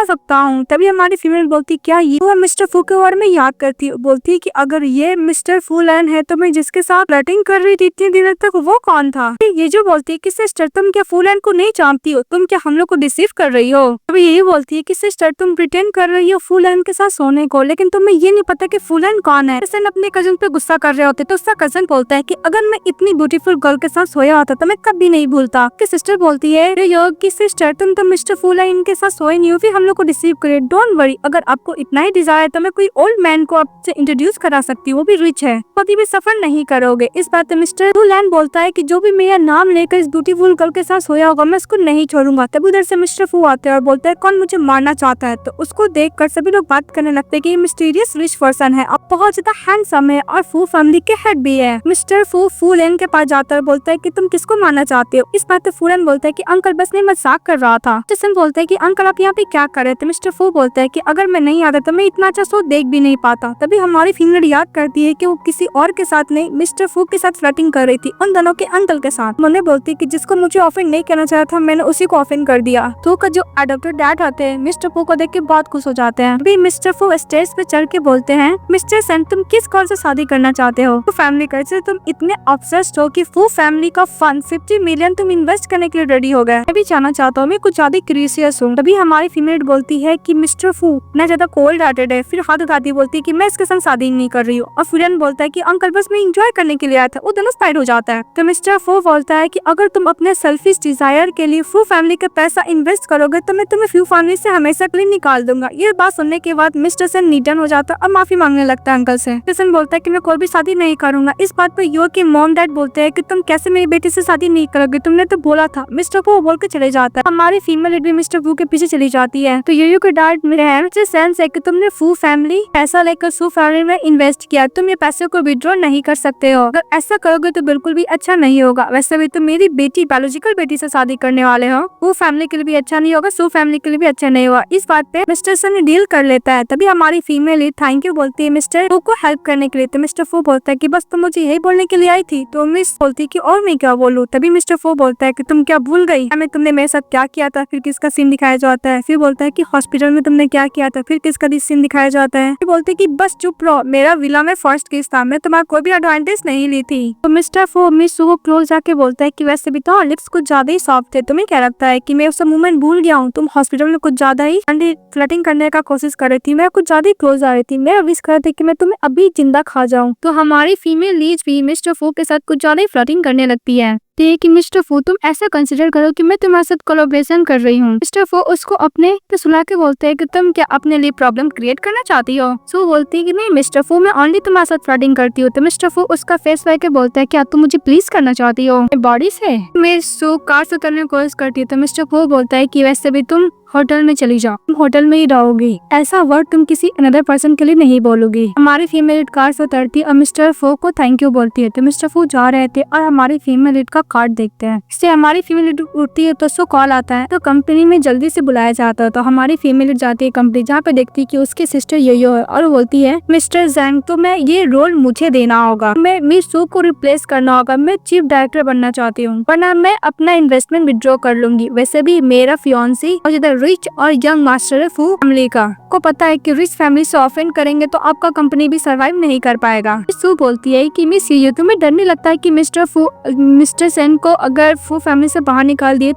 सकता हूँ। तभी हमारी फीमेल बोलती क्या ये वो मिस्टर फू के बारे में याद करती है, बोलती है कि अगर ये मिस्टर फूलैन है तो मैं जिसके साथ फ्लर्टिंग कर रही थी इतने दिनों तक वो कौन था। ये जो बोलती है कि सिस्टर तुम क्या फूलैन को नहीं जानती हो, तुम क्या हम लोग को डिसीव कर रही हो। तभी यही बोलती है कि सिस्टर तुम प्रिटेंड कर रही हो फूलैन के साथ सोने को, लेकिन तुम्हें ये नहीं पता कि फूलैन कौन है। किसन अपने कजन पे गुस्सा कर रहे होते तो उसका कजन बोलता है कि अगर मैं इतनी ब्यूटीफुल गर्ल के साथ सोया होता तो मैं कभी नहीं भूलता। कि सिस्टर बोलती है योग की सिस्टर तुम तो मिस्टर फूलैन के साथ सोए नहीं हो, फिर हम लोग को डिसीव करे। डोंट वरी, अगर आपको इतना ही डिजायर है तो मैं कोई ओल्ड मैन को आपसे इंट्रोड्यूस करा सकती हूँ, वो भी रिच है, कभी भी सफर नहीं करोगे। इस बात पे मिस्टर फूलैन बोलता है कि जो भी मेरा नाम लेकर इस ब्यूटीफुल गर्ल के साथ सोया होगा मैं उसको नहीं छोड़ूंगा। तब उधर से मिस्टर फू आते हैं और बोलते हैं कौन मुझे मारना चाहता है। तो उसको देखकर सभी लोग बात करने लगते हैं कि मिस्टीरियस रिच पर्सन है और बहुत ज्यादा हैंडसम है और फू फैमिली के हेड भी है। मिस्टर फू फूलैन के पास जाता है और बोलता है कि तुम किसको मारना चाहते हो। इस बात पे फूलैन बोलता है कि अंकल बस मैं मजाक कर रहा था। जसन बोलता है कि अंकल आप यहाँ पे क्या कर रहे थे। मिस्टर फू बोलता है कि अगर मैं नहीं आता तो मैं इतना अच्छा शो देख भी नहीं पाता। तभी हमारी फीमेल याद करती है कि वो किसी और के साथ नहीं मिस्टर फू के साथ फ्लर्टिंग कर रही थी, उन दोनों के अंकल के साथ। मैंने बोलती है कि जिसको मुझे ऑफेंड नहीं करना चाहा था मैंने उसी को ऑफेंड कर दिया। तो का जो अडॉप्टेड डैड आते हैं मिस्टर फू को देख के बहुत खुश हो जाते हैं। अभी मिस्टर फू स्टेज पे चढ़ के बोलते हैं मिस्टर सेन तुम किस गर्ल से शादी करना चाहते हो। तो फैमिली कर से तुम इतने ऑब्सेस्ड हो कि फू फैमिली का फंड 50 मिलियन तुम इन्वेस्ट करने के लिए रेडी हो गए। मैं भी जाना चाहता हूँ, मैं कुछ ज्यादा क्यूरियस हूँ। तभी हमारी फीमेल बोलती है कि मिस्टर फू ना ज्यादा कोल्ड हार्टेड है, फिर हाथ उठाती बोलती है कि मैं इसके साथ शादी नहीं कर रही हूँ। और फुरन बोलता है कि अंकल बस मैं एंजॉय करने के लिए आया था। वो दोनों साइड हो जाता है। तो मिस्टर फू बोलता है कि अगर तुम अपने सेल्फिश डिजायर के लिए फू फैमिली का पैसा इन्वेस्ट करोगे तो मैं तुम्हें फू फैमिली से हमेशा के लिए निकाल दूंगा। ये बात सुनने के बाद मिस्टर सेन निडन हो जाता है और माफी मांगने लगता है अंकल से। मिस्टर सेन बोलता है कि मैं कोई भी शादी नहीं करूंगा। इस बात पे यो के मॉम डैड बोलते हैं कि तुम कैसे मेरी बेटी से शादी नहीं करोगे, तुमने तो बोला था। मिस्टर फू बोल के चले जाता है। हमारी फीमेल भी मिस्टर फू के पीछे चली जाती है। तो यो के डैड मेरे है सेंस है कि तुमने फू फैमिली पैसा लेकर सू फैमिली में इन्वेस्ट किया, तुम ये पैसे को विड्रॉ नहीं कर सकते हो। अगर ऐसा करोगे तो बिल्कुल भी अच्छा नहीं होगा। वैसे भी तुम मेरी बेटी बायोलॉजिकल बेटी से शादी करने वाले हो, वो फैमिली के लिए भी अच्छा नहीं होगा, सू फैमिली के लिए भी अच्छा नहीं होगा। इस बात पे मिस्टर सन डील कर लेता है। तभी हमारी फीमेल थैंक यू बोलती है मिस्टर फू को हेल्प करने के लिए। तो मिस्टर फू बोलता है कि बस तुम मुझे यही बोलने के लिए आई थी। तो मिस बोलती है कि और मैं क्या बोलूं। तभी मिस्टर फू बोलता है कि तुम क्या भूल गई हमें, तुमने मेरे साथ क्या किया था। फिर किसका सीन दिखाया जाता है। फिर बोलता है कि हॉस्पिटल में तुमने क्या किया था। फिर किसका सीन दिखाया जाता है। फिर बोलते कि बस चुप रहो, मेरा विला में फर्स्ट केस था, मैं तुम्हारा कोई भी एडवांटेज नहीं ली थी। तो मिस्टर फू मिस सू को क्लोज जाके बोलता है कि वैसे भी तो लिप्स कुछ ज्यादा ही सॉफ्ट थे, तुम्हें क्या लगता है कि मैं उस मूवमेंट भूल गया हूँ। तुम हॉस्पिटल में कुछ ज्यादा ही फ्लर्टिंग करने का कोशिश कर रही थी, मैं कुछ ज्यादा ही क्लोज आ रही थी, मैं विश कर रही थी कि मैं तुम्हें अभी जिंदा खा जाऊँ। तो हमारी फीमेल लीड भी मिस्टर फू के साथ कुछ ज्यादा ही फ्लर्टिंग करने लगती है। कि मिस्टर फू तुम ऐसा कंसिडर करो कि मैं तुम्हारे साथ कोलैबोरेशन कर रही हूँ। मिस्टर फू उसको अपने पे सुला के बोलते हैं कि तुम क्या अपने लिए प्रॉब्लम क्रिएट करना चाहती हो। सो बोलती है कि नहीं मिस्टर फू मैं ओनली तुम्हारे साथ फ्लर्टिंग करती हूँ। तो मिस्टर फू उसका फेस वाइक के बोलता है क्या तुम मुझे प्लीज करना चाहती हो बॉडी से। मैं सू कार से उतरने की कोशिश करती है। तो मिस्टर फू बोलता है कि वैसे भी तुम होटल में चली जाओ, तुम होटल में ही रहोगी। ऐसा वर्ड तुम किसी अनदर पर्सन के लिए नहीं बोलोगी। हमारी फीमेल लीड कार से उतरती है और मिस्टर फो को थैंक यू बोलती है। तो मिस्टर फो जा रहे थे और हमारी फीमेल लीड का कार्ड देखते हैं। इससे हमारी फीमेल लीड उठती है तो उसको कॉल आता है, तो कंपनी में जल्दी से बुलाया जाता है। तो हमारी फीमेल लीड जाती है कंपनी, जहाँ पे देखती है कि उसकी सिस्टर योयो है और वो बोलती है मिस्टर जैंग तो मैं ये रोल मुझे देना होगा, मैं मिस सू को रिप्लेस करना होगा, मैं चीफ डायरेक्टर बनना चाहती हूँ, वरना मैं अपना इन्वेस्टमेंट विड्रॉ कर लूंगी। वैसे भी मेरा फियांसी और ज्यादा रिच और यंग मास्टर है फू फैमिली का, को पता है कि रिच फैमिली से ऑफेंड करेंगे तो आपका कंपनी भी सरवाइव नहीं कर पाएगा। सू बोलती है कि मिस योयो तुम्हें डर नहीं लगता है कि मिस्टर सेन को अगर फू फैमिली से बाहर निकाल दिए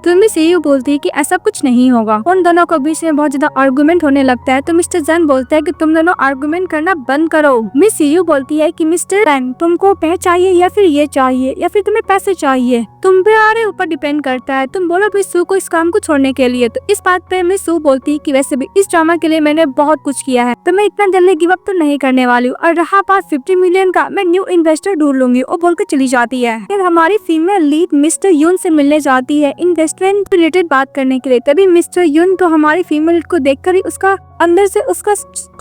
तो मिस यू बोलती है कि ऐसा कुछ नहीं होगा। उन दोनों के बीच में बहुत ज्यादा आर्गुमेंट होने लगता है। तो मिस्टर जैन बोलता है कि तुम दोनों आर्गुमेंट करना बंद करो। मिस यू बोलती है कि मिस्टर जैन तुमको पैसे चाहिए या फिर ये चाहिए या फिर तुम्हें पैसे चाहिए, तुम पे आरे ऊपर डिपेंड करता है, तुम बोलो मिस सू को इस काम को छोड़ने के लिए। तो इस बात पे मिस सू बोलती है कि वैसे भी इस ड्रामा के लिए मैंने बहुत कुछ किया है, तो मैं इतना जल्दी गिव अप तो नहीं करने वाली हूँ, और रहा बात 50 मिलियन का, मैं न्यू इन्वेस्टर ढूंढ लूंगी। वो बोलकर चली जाती है। फिर हमारी फीमेल लीड मिस्टर यून से मिलने जाती है इन्वेस्टमेंट रिलेटेड बात करने के लिए। तभी मिस्टर यून तो हमारी फीमेल को देखकर ही उसका अंदर से उसका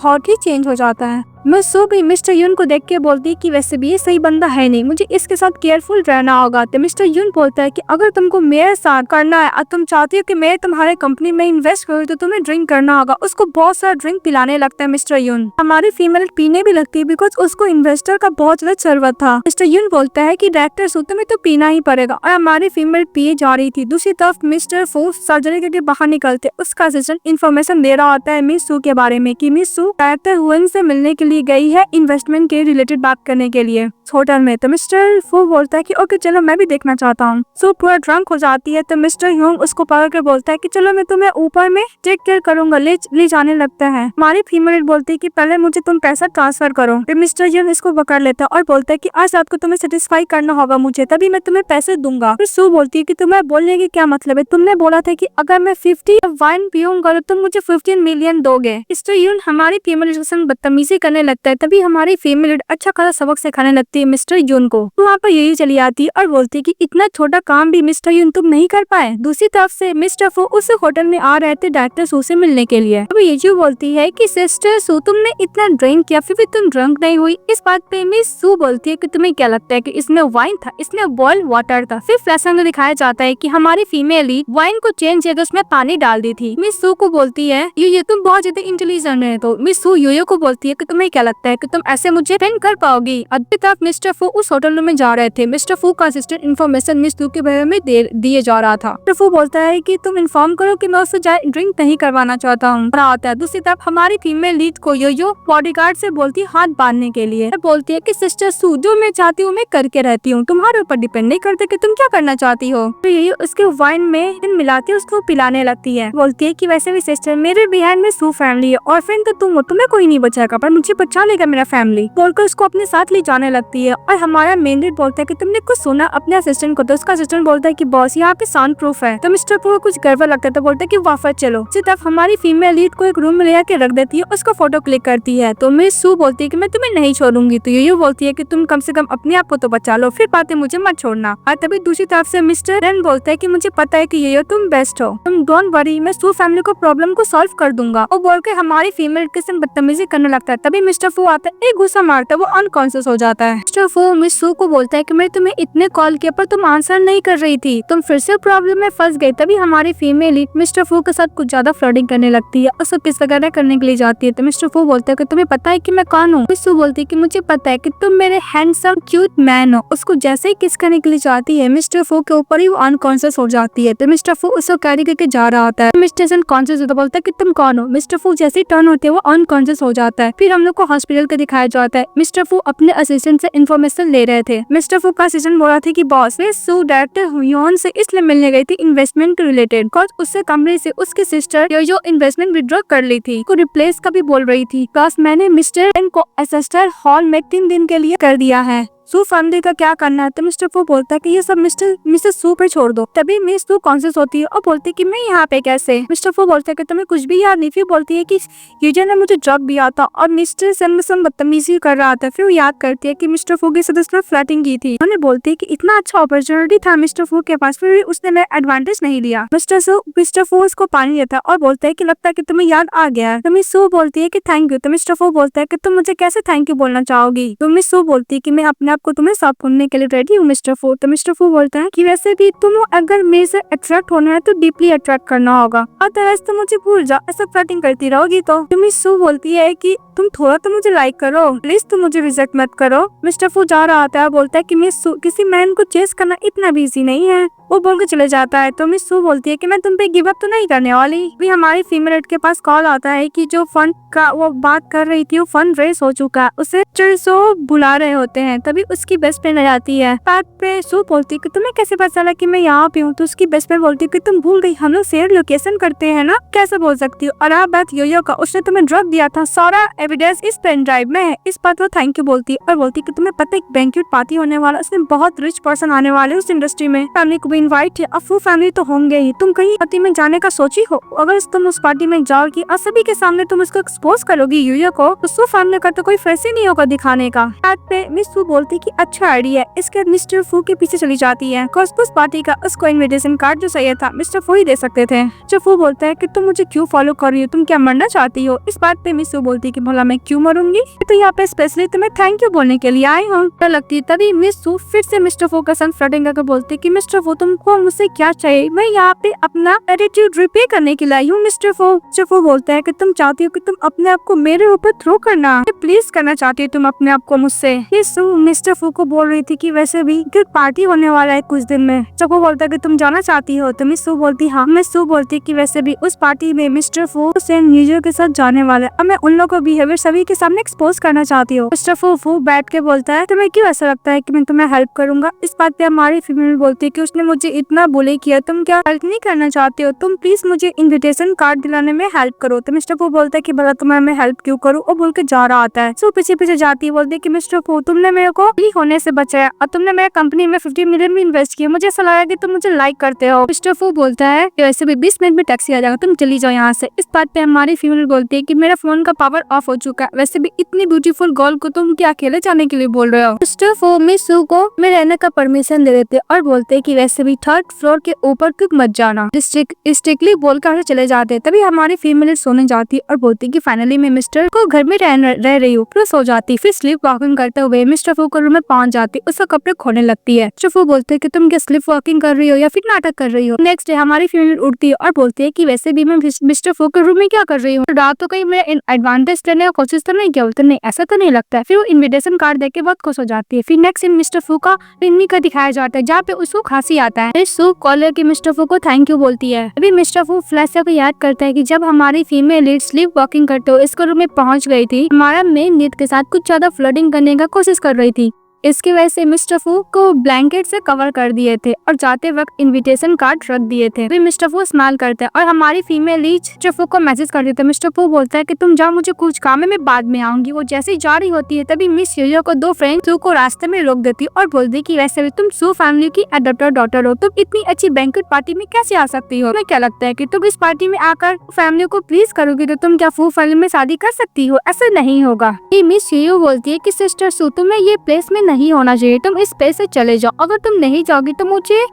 थॉट ही चेंज हो जाता है। मिस सू भी मिस्टर यून को देख के बोलती है कि वैसे भी ये सही बंदा है नहीं, मुझे इसके साथ केयरफुल रहना होगा। तो मिस्टर यून बोलता है कि अगर तुमको मेरे साथ करना है और तुम चाहती हो कि मैं तुम्हारे कंपनी में इन्वेस्ट करूँ तो तुम्हें ड्रिंक करना होगा। उसको बहुत सारा ड्रिंक पिलाने लगता है मिस्टर यून। हमारी फीमेल पीने भी लगती है बिकॉज उसको इन्वेस्टर का बहुत ज्यादा जरूरत था। मिस्टर यून बोलता है कि डायरेक्टर सू तुम्हें तो पीना ही पड़ेगा, और हमारी फीमेल पिए जा रही थी। दूसरी तरफ मिस्टर फो सर्जरी करके बाहर निकलते, उसका असिस्टेंट इन्फॉर्मेशन दे रहा होता है मिस सू के बारे में कि मिस सू डायरेक्टर हुएन से मिलने के लिए गई है इन्वेस्टमेंट के रिलेटेड बात करने के लिए होटल में। तो मिस्टर फू बोलता है कि ओके चलो मैं भी देखना चाहता हूँ। सो पूरा ड्रंक हो जाती है। तो मिस्टर ह्योंग उसको पकड़ कर बोलता है कि चलो मैं तुम्हें ऊपर में टेक केयर करूंगा, ले जाने लगता है। हमारी फीमेल बोलती है कि पहले मुझे तुम पैसा ट्रांसफर करो। फिर मिस्टर ह्योंग इसको पकड़ लेता है और बोलता है कि आज रात को तुम्हें सेटिस्फाई करना होगा मुझे, तभी मैं तुम्हें पैसे दूंगा। फिर सू बोलती है कि तुम्हें बोलने की क्या मतलब है, तुमने बोला था कि अगर मैं 50 वाइन पीऊंगा तो तुम मुझे 15 मिलियन दोगे। मिस्टर ह्योंग हमारी फीमेल बदतमीजी करने लगता है। तभी हमारी फीमेल अच्छा खासा सबक सिखाने लगती है मिस्टर यून को। तो वहाँ पर यही चली आती है और बोलती है कि इतना छोटा काम भी मिस्टर यून तुम नहीं कर पाए। दूसरी तरफ से मिस्टर फो उस होटल में आ रहे थे डायरेक्टर सू से मिलने के लिए। अब ये बोलती है कि सिस्टर सू तुमने इतना ड्रिंक किया फिर भी तुम ड्रंक नहीं हुई। इस बात पे मिस सू बोलती है कि तुम्हें क्या लगता है कि इसमें वाइन था, इसमें बॉइल्ड वाटर था। फिर फ्लैशर में दिखाया जाता है कि हमारी फीमेल ही वाइन को चेंज करके उसमें पानी डाल दी थी। मिस सू को बोलती है ये तुम बहुत ज्यादा इंटेलिजेंट है। तो मिस सू योयो को बोलती है कि तुम्हें क्या लगता है कि तुम ऐसे मुझे ट्रेन कर पाओगी। अगली तरफ मिस्टर फू उस होटल में जा रहे थे। मिस्टर फू का असिस्टेंट इन्फॉर्मेशन मिस सू के बारे में दिए जा रहा था। मिस्टर फू बोलता है कि तुम इन्फॉर्म करो कि मैं उससे ड्रिंक नहीं करवाना चाहता हूँ। आता है दूसरी तरफ हमारी फीमेल लीड को योयो बॉडीगार्ड से बोलती है हाथ बांधने के लिए। बोलती है कि सिस्टर सू जो मैं चाहती हूँ मैं करके रहती हूँ, तुम्हारे ऊपर डिपेंड नहीं करते कि तुम क्या करना चाहती हो। तो योयो उसके वाइन में मिलाती उसको पिलाने लगती है। बोलती है कि वैसे भी सिस्टर मेरे बिहाइंड में सू फैमिली है, ऑर्फन तो तुम हो, तुम्हें कोई नहीं बचाएगा पर मुझे बचा लेगा मेरा फैमिली, बोलकर उसको अपने साथ ले जाने लगती है। और हमारा मेन लीड बोलता है कि तुमने कुछ सुना अपने असिस्टेंट को। तो उसका असिस्टेंट बोलता है कि बॉस यहाँ पे साउंड प्रूफ है। तो मिस्टर फू को कुछ गड़बड़ लगता है तो बोलता है कि वापस चलो। इसी तरफ हमारी फीमेल लीड को एक रूम में ले जाके रख देती है, उसका फोटो क्लिक करती है। तो मिस सू बोलती है कि मैं तुम्हें नहीं छोड़ूंगी। तो योयो बोलती है कि तुम कम से कम अपने आप को तो बचा लो, फिर बातें मुझे मत छोड़ना। और तभी दूसरी तरफ से मिस्टर रेन बोलता है कि मुझे पता है कि योयो तुम बेस्ट हो, तुम डोंट वरी, मैं सू फैमिली को प्रॉब्लम को सॉल्व कर दूंगा। और बोल के हमारी फीमेल के साथ बदतमीजी करने लगता है। तभी मिस्टर फू आता है, एक गुस्सा मारता है, वो अनकॉन्शियस हो जाता है। मिस्टर फू मिस सू को बोलता है कि मैं तुम्हें इतने कॉल किया पर तुम आंसर नहीं कर रही थी, तुम फिर से प्रॉब्लम में फंस गई। तभी हमारी फीमेल मिस्टर फू के साथ कुछ ज्यादा फ्लर्टिंग करने लगती है, उसको किस वगैरह करने के लिए जाती है। तो मिस्टर फू बोलता है कि तुम्हें पता है कि मैं कौन हूँ। मिस सू बोलती है कि मुझे पता है कि तुम मेरे हैंडसम क्यूट मैन हो। उसको जैसे ही किस करने के लिए जाती है मिस्टर फू के ऊपर ही वो अनकॉन्शियस हो जाती है। तो मिस्टर फू उसको कैरी करके जा रहा होता है। मिस्टर कॉन्शियस होता बोलता है कि तुम कौन हो। मिस्टर फू जैसे ही टर्न होते हैं वो अनकॉन्शियस हो जाता है। फिर हम लोग को हॉस्पिटल का दिखाया जाता है। मिस्टर फू अपने असिस्टेंट से इन्फॉर्मेशन ले रहे थे। मिस्टर फू का असिस्टेंट बोल रहा था कि बॉस मैं सू डायरेक्टर ह्योन से इसलिए मिलने गई थी इन्वेस्टमेंट के रिलेटेड, बिकॉज उससे कमरे से उसकी सिस्टर जो इन्वेस्टमेंट विड्रॉ कर ली थी को रिप्लेस का भी बोल रही थी। बस मैंने मिस्टर को एसेस्टर हॉल में 3 दिन के लिए कर दिया है। सू फैमिली का क्या करना है। तो मिस्टर फू बोलता है कि ये सब मिसेस सू पे छोड़ दो। तभी मिस सू कॉन्शियस होती है और बोलती है कि मैं यहाँ पे कैसे। मिस्टर फू बोलता है कि तुम्हें कुछ भी याद नहीं। फिर बोलती है कि यूजर ने मुझे ड्रग दिया था और मिस्टर सन बदतमीजी कर रहा था। फिर वो याद करती है कि मिस्टर फू के साथ उसने फ्लर्टिंग की थी। उन्हें बोलती है कि इतना अच्छा अपॉर्चुनिटी था मिस्टर फू के पास, फिर उसने मेरा एडवांटेज नहीं लिया। मिस्टर फू उसको पानी देता है और बोलता है कि लगता है कि तुम्हें याद आ गया है। तो मिस सू बोलती है कि थैंक यू। तो मिस्टर फू बोलता है कि तुम मुझे कैसे थैंक यू बोलना चाहोगी। तो मिस सू बोलती है कि मैं अपने आप को तुम्हें सौंप करने के लिए रेडी हूँ मिस्टर फू। तो मिस्टर फू बोलता है कि वैसे भी तुम अगर मेरे से अट्रैक्ट होना है तो डीपली अट्रैक्ट करना होगा, अदरवाइज तुम मुझे भूल जाओ, ऐसा फ्लर्टिंग करती रहोगी। तो मिस सू बोलती है कि तुम थोड़ा तो मुझे लाइक करो, प्लीज तुम मुझे रिजेक्ट मत करो। मिस्टर फू जा रहा था, बोलता है कि मिस सू किसी मैन को चेस करना इतना भी इजी नहीं है। वो बोल के चले जाता है। तो मिस सू बोलती है कि मैं तुम पे गिव अप तो नहीं करने वाली। भी हमारी फीमेल के पास कॉल आता है कि जो फंड का वो बात कर रही थी वो फंड रेस हो चुका है, उसे सो बुला रहे होते हैं। तभी उसकी बेस्ट फ्रेंड आ जाती है। बात पे सू बोलती है कि तुम्हें कैसे पता चला कि मैं यहाँ पे हूँ। तो उसकी बेस्ट फ्रेंड बोलती है कि तुम भूल गई, हम लोग शेयर लोकेशन करते हैं ना, कैसे बोल सकती हो। और आप बात योयो का, उसने तुम्हें ड्रग दिया था, सारा एविडेंस इस पेन ड्राइव में है। इस बात को थैंक यू बोलती है और बोलती है कि तुम्हें पता है एक बैंक्वेट पार्टी होने वाला, उसमें बहुत रिच पर्सन आने वाले उस इंडस्ट्री में, फैमिली को भी इन्वाइट है। अब फू फैमिली तो होंगे ही, तुम कहीं पार्टी में जाने का सोची हो। अगर तुम उस पार्टी में जाओगी और सभी के सामने तुम उसको एक्सपोज करोगी यूयो को, तो सू फैमिली का तो कोई फेस ही नहीं होगा दिखाने का। बात पे मिस फू बोलती कि अच्छा आइडिया है। इसके बाद मिस्टर फू के पीछे चली जाती है। उस पार्टी का उसको इनविटेशन कार्ड जो चाहिए था मिस्टर फू ही दे सकते थे। जो फू बोलता है कि तुम मुझे क्यों फॉलो कर रही हो, तुम क्या मरना चाहती हो। इस बात पे मिस फू बोलती है कि भला मैं क्यों मरूंगी, तो यहाँ पे स्पेशली तुम्हें थैंक यू बोलने के लिए आई हूँ। लगती है तभी मिस फू फिर से मिस्टर फू का संग फ्लर्टिंग करके बोलती है कि मिस्टर फू तुमको मुझसे क्या चाहिए, मैं यहाँ पे अपना एटीट्यूड रिपे करने के लिए आई हूँ मिस्टर फू बोलता है कि तुम चाहती हो कि तुम अपने आप को मेरे ऊपर थ्रो करना, प्लीज करना चाहती हो तुम अपने आप को मुझसे। मिस्टर फू को बोल रही थी कि वैसे भी पार्टी होने वाला है कुछ दिन में। जब वो बोलता है कि तुम जाना चाहती हो, तो मिस सू बोलती हाँ। मिस सू बोलती कि वैसे भी उस पार्टी में मिस्टर फू से न्यूजर के साथ जाने वाला है, अब मैं उन लोगों को बिहेवियर सभी के सामने एक्सपोज करना चाहती हूँ। मिस्टर फू बैठ के बोलता है तुम्हें क्यों ऐसा लगता है कि मैं तुम्हें हेल्प करूंगा। इस बात पे हमारी फीमेल बोलती है कि उसने मुझे इतना बुली किया, तुम क्या हेल्प नहीं करना चाहते हो, तुम प्लीज मुझे इन्विटेशन कार्ड दिलाने में हेल्प करो। तो मिस्टर फू बोलता है कि भला तुम्हें मैं हेल्प क्यों करूँ, और बोल के जा रहा आता है। सो पीछे पीछे जाती है, बोलती है कि मिस्टर फू तुमने मेरे को होने से बचाया और तुमने मेरे कंपनी में 50 मिलियन भी इन्वेस्ट किया, मुझे ऐसा लगा कि तुम मुझे लाइक करते हो। मिस्टर फू बोलता है कि वैसे भी 20 मिनट में टैक्सी आ जाएगा, तुम चली जाओ यहाँ से। इस बात पे हमारी फीमेल बोलती है कि मेरा फोन का पावर ऑफ हो चुका है, वैसे भी इतनी ब्यूटीफुल गर्ल को तुम क्या अकेले जाने के लिए बोल रहे हो। मिस्टर फू मिस सू को मैं रहने का परमिशन दे देते और बोलते कि वैसे भी 3rd फ्लोर के ऊपर क्यों मत जाना, स्ट्रिक्टली बोलकर चले जाते। तभी हमारी फीमेल सोने जाती और बोलती कि फाइनली मैं मिस्टर को घर में रह रही हूँ। फिर सो जाती, फिर स्लीप वॉकिंग करते हुए मिस्टर फू को रूम में पहुंच जाती, उसका कपड़े खोने लगती है। मिस्टर फू बोलते कि तुम क्या स्लीप वॉकिंग कर रही हो या फिर नाटक कर रही हो। नेक्स्ट डे हमारी फीमेल उठती है और बोलती है कि वैसे भी मैं मिस्टर फू के रूम में क्या कर रही हूँ, रात तो कहीं मैं एडवांटेज लेने का कोशिश तो नहीं किया। बोलते नहीं, ऐसा तो नहीं लगता है। फिर वो इन्विटेशन कार्ड देके बहुत खुश हो जाती है। फिर नेक्स्ट सीन मिस्टर फू का फिल्मी का दिखाया जाता है, जहाँ पे उसको खांसी आता है। सू कॉलर के मिस्टर फू को थैंक यू बोलती है। अभी मिस्टर फू फ्लैश को याद करता है कि जब हमारी फीमेल लीड स्लीप वॉकिंग करते हुए इसके रूम में पहुंच गई थी, हमारा मेन लीड के साथ कुछ ज्यादा फ्लर्टिंग करने का कोशिश कर रही थी। इसकी वजह से मिस्टर फू को ब्लैंकेट से कवर कर दिए थे और जाते वक्त इनविटेशन कार्ड रख दिए थे। फिर मिस्टर फू स्माइल करते हैं और हमारी फीमेल लीड मिस्टर फू को मैसेज कर देते हैं। मिस्टर फू बोलता है कि तुम जाओ, मुझे कुछ काम है, मैं बाद में आऊंगी। वो जैसे ही जा रही होती है तभी मिस योयो को 2 फ्रेंड सू को रास्ते में रोक देती और बोलती कि वैसे भी तुम सू फैमिली की अडॉप्टेड डॉटर हो, तुम इतनी अच्छी बैंक्वेट पार्टी में कैसे आ सकती हो। तुम्हें क्या लगता है कि तुम इस पार्टी में आकर फैमिली को प्लीज करोगी तो तुम क्या फू फैमिली में शादी कर सकती हो, ऐसा नहीं होगा। मिस योयो बोलती है कि सिस्टर सू तुम्हें ये प्लेस में नहीं होना चाहिए, तुम इस प्लेस से चले जाओ, अगर तुम नहीं जाओगी तो मुझे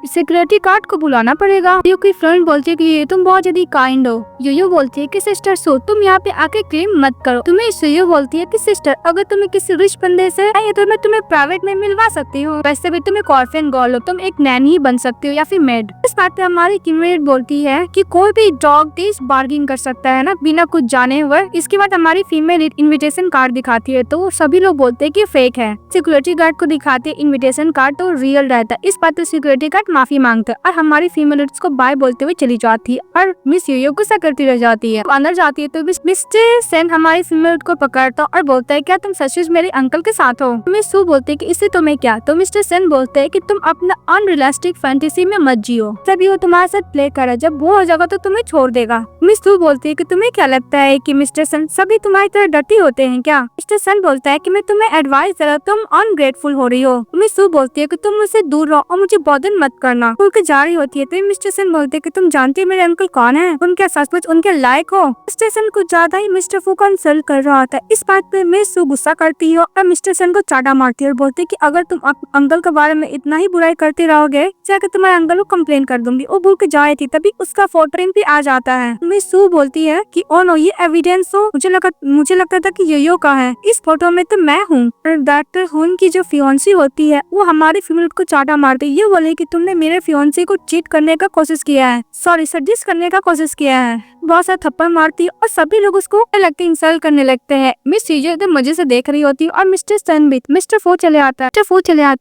सिक्योरिटी गार्ड को बुलाना पड़ेगा। योयो की फ्रेंड बोलती है कि ये तुम बहुत ज्यादा काइंड हो। योयो बोलती है कि सिस्टर सो तुम यहाँ पे आके क्लेम मत करो। तुम्हें योयो बोलती है कि सिस्टर अगर तुम्हें किसी रिच बंदे से चाहिए तो मैं तुम्हें प्राइवेट में मिलवा सकती हूँ, वैसे भी तुम एक ऑर्फन गर्ल हो, तुम एक नैनी ही बन सकती हो या फिर मेड। इस बात पे हमारी टीममेट बोलती है कि कोई भी डॉग तेज बार्गिंग कर सकता है ना बिना कुछ जाने हुए। इसके बाद हमारी फीमेल इन्विटेशन कार्ड दिखाती है तो सभी लोग बोलते है कि फेक है। सिक्योरिटी गार्ड को दिखाते इन्विटेशन कार्ड तो रियल रहता है। इस बात पे सिक्योरिटी गार्ड माफी मांगता है और हमारी फीमेल उसको बाय बोलते हुए चली जाती है और मिस यूयो गुस्सा करती रह जाती है। अंदर जाती है तो मिस्टर सेन हमारी फीमेल को पकड़ता और बोलता है क्या तुम सचमुच मेरे अंकल के साथ हो। मिस सू बोलती है कि इससे तुम्हें क्या। तो मिस्टर सेन बोलते है कि तुम अपना अनरियलिस्टिक फैंटेसी में मत जियो, तभी वो तुम्हारे साथ प्ले करे, जब वो हो जाएगा तो तुम्हें छोड़ देगा। मिस सू बोलती है कि तुम्हें क्या लगता है कि मिस्टर सेन सभी तुम्हारी तरह डटी होते हैं क्या। मिस्टर सेन बोलता है कि मैं तुम्हें एडवाइस दे रहा हूं, तुम अनग्रेटफुल हो रही हो। मिस सू बोलती है कि तुम मुझसे दूर रहो और मुझे बॉदर मत करना। बोल के जा रही होती है तो मिस्टर सेन बोलते है कि तुम जानती हो मेरे अंकल कौन है, तुम क्या सचमुच उनके लायक हो। मिस्टर सेन कुछ ज्यादा ही मिस्टर फू को इंसल्ट कर रहा था। इस बात पे मिस सू गुस्सा करती है और मिस्टर सेन को चाटा मारती है और बोलती है कि अगर तुम अंकल के बारे में इतना ही बुराई करते रहोगे जाकर तुम्हारे अंकल को कंप्लेन कर दूंगी। वो भूल के जाए थी तभी उसका फोटो भी आ जाता है। मिस सू बोलती है कि ओ नो ये एविडेंस हो, मुझे लगता था कि यो का है, इस फोटो में तो मैं हूँ। डॉक्टर हुन की जो फियोन्सी होती है वो हमारी फीमेल को चाटा मारती है, ये बोले कि तुमने मेरे फियोन्सी को चीट करने का कोशिश किया है, सॉरी सडिस्ट करने का कोशिश किया है। बहुत सारा थप्पड़ मारती है और सभी लोग उसको लगते इंसल्ट करने लगते हैं। मिस सीजर एकदम मजे से देख रही होती है और मिस्टर सन भी मिस्टर फो चले आता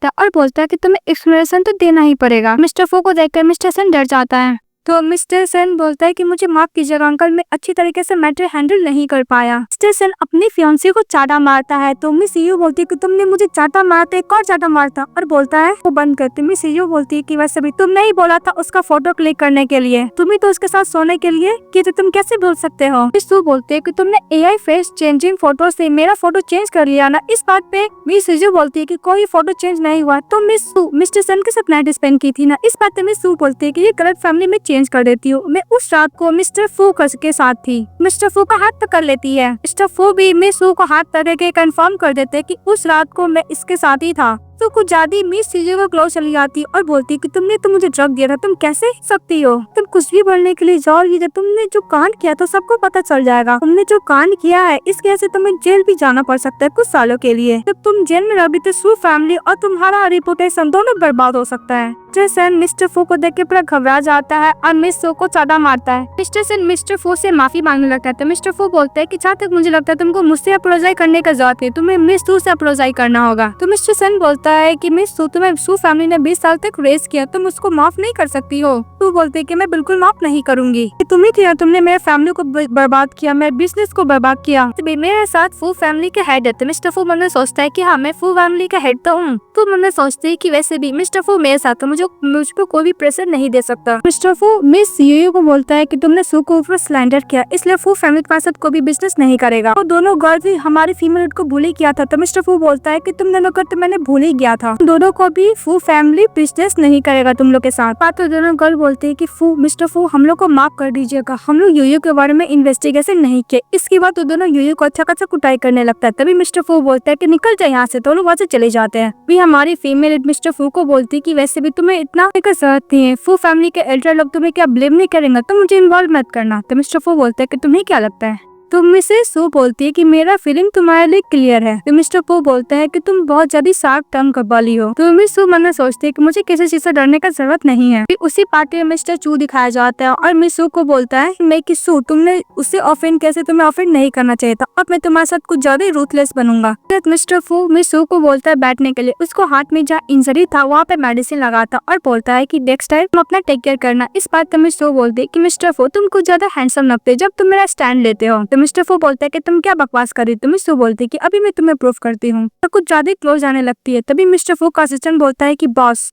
है और बोलता है कि तुम्हें एक्सप्लेनेशन तो देना ही पड़ेगा। मिस्टर फो को देखकर मिस्टर सन डर जाता है तो मिस्टर सन बोलता है कि मुझे माफ कीजिएगा अंकल, मैं अच्छी तरीके से मैटर हैंडल नहीं कर पाया। मिस्टर सन अपनी फियांसी को चाटा मारता है तो मिस ईयू बोलती है कि तुमने मुझे चाटा मारते एक और चाटा मारता और बोलता है वो बंद करते। मिस ईयू बोलती है कि वैसे भी तुमने ही बोला था उसका फोटो क्लिक करने के लिए, तुम्हें तो उसके साथ सोने के लिए कि तो तुम कैसे भूल सकते हो। मिस सू बोलते है कि तुमने एआई फेस चेंजिंग फोटो से मेरा फोटो चेंज कर लिया ना। इस बात पे मिस ईयू बोलती है कि कोई फोटो चेंज नहीं हुआ, तो मिस सू मिस्टर सन के साथ नाइट स्पेंड की थी ना। इस बात पे मिस सू बोलती है कि ये गलत फैमिली में चेंज कर देती हूँ, मैं उस रात को मिस्टर फू के साथ थी। मिस्टर फू का हाथ पकड़ लेती है। मिस्टर फू भी मिस सू को हाथ पकड़ के कंफर्म कर देते कि उस रात को मैं इसके साथ ही था। तो कुछ ज्यादा मिस सीजर को क्लोज चली जाती और बोलती है कि तुमने तो मुझे ड्रग दिया था, तुम कैसे सकती हो, तुम कुछ भी बोलने के लिए जाओगी, जब तुमने जो कांड किया तो सबको पता चल जाएगा। तुमने जो कांड किया है इसके वजह से तुम्हें जेल भी जाना पड़ सकता है कुछ सालों के लिए। जब तुम जेल में रहोगी तो सू फैमिली और तुम्हारा रिपुटेशन दोनों बर्बाद हो सकता है। मिस्टर सन मिस्टर फू को देख के पूरा घबरा जाता है और मिस सू को चाटा मारता है। मिस्टर सन मिस्टर फू से माफी मांगने लगता है तो मिस्टर फू बोलता है कि जहाँ तक मुझे लगता है तुमको मुझसे अप्रोजाई करने का जरूरत है, तुम्हें मिस सू से अप्रोजाई करना होगा। तो मिस्टर सन बोलता है कि मिस सू तुम्हें सू फैमिली ने 20 साल तक रेस किया, तुम उसको माफ नहीं कर सकती हो। तू बोलते है कि मैं बिल्कुल माफ नहीं करूंगी, तुम ही थी तुमने मेरे फैमिली को बर्बाद किया, मेरे बिजनेस को बर्बाद किया। तो मेरे साथ फू फैमिली का हेड है। तो मिस्टर फू मन में सोचता है कि हाँ मैं फू फैमिली का हेड तो हूँ। तो मन में सोचते है कि वैसे भी मिस्टर फू मेरे साथ तो मुझ पर कोई भी प्रेशर नहीं दे सकता। मिस्टर फू मिस यूयू को बोलता है कि तुमने सू को ऊपर स्लैंडर किया, इसलिए फू फैमिली के साथ कोई भी बिजनेस नहीं करेगा। तो दोनों गर्ल भी हमारी फीमेल को भूल ही किया था। तो मिस्टर फू बोलता है कि तुम दोनों को तो मैंने भूल ही गया था, दोनों को भी फू फैमिली बिजनेस नहीं करेगा तुम लोग के साथ। बात तो दोनों गर्ल बोलते हैं कि मिस्टर फू हम लोग को माफ कर दीजिएगा, हम लोग यूयू के बारे में इन्वेस्टिगेशन नहीं किए। इसके बाद तो दोनों यूयू को अच्छा खासा कुटाई करने लगता है। तभी मिस्टर फू बोलता है कि निकल जाए यहाँ से, दोनों वहाँ से चले जाते हैं। भी हमारी फीमेल मिस्टर फू को बोलती है कि वैसे भी तुम्हें इतना जरूरत नहीं है, फू फैमिली के एल्डर लोग तुम्हें क्या ब्लेम नहीं करेंगे, तो मुझे इन्वॉल्व मत करना। तो मिस्टर फू बोलता है कि तुम्हें क्या लगता है। तो मिसेस सू बोलती है कि मेरा फीलिंग तुम्हारे लिए क्लियर है। तो मिस्टर पो बोलता है कि तुम बहुत ज्यादा शार्प टर्म वाली हो। तो मिस सू मन में सोचती है कि मुझे किसी चीज से डरने का जरूरत नहीं है। फिर उसी पार्टी में मिस्टर चू दिखाया जाता है और मिस सू को बोलता है मैं कि सू तुमने उससे ऑफेंड कैसे, तुम्हें ऑफेंड नहीं करना चाहिए था, अब मैं तुम्हारे साथ कुछ ज्यादा रूथलेस बनूंगा। मिस्टर फू मिस सू को बोलता है बैठने के लिए, उसको हाथ में जहाँ इंजरी था वहाँ पे मेडिसिन लगाता और बोलता है कि नेक्स्ट टाइम तुम अपना टेक केयर करना। इस बात पे मिस सू बोलती है कि मिस्टर फू तुम कुछ ज्यादा हैंडसम लगते जब तुम मेरा स्टैंड लेते हो। तो मिस्टर फू बोलता है कि तुम क्या बकवास कर रही हो। तो मिस सू बोलती है कि अभी मैं तुम्हें प्रूफ करती हूँ। तो कुछ ज्यादा क्लोज आने लगती है। तभी मिस्टर फू का असिस्टेंट बोलता है कि बॉस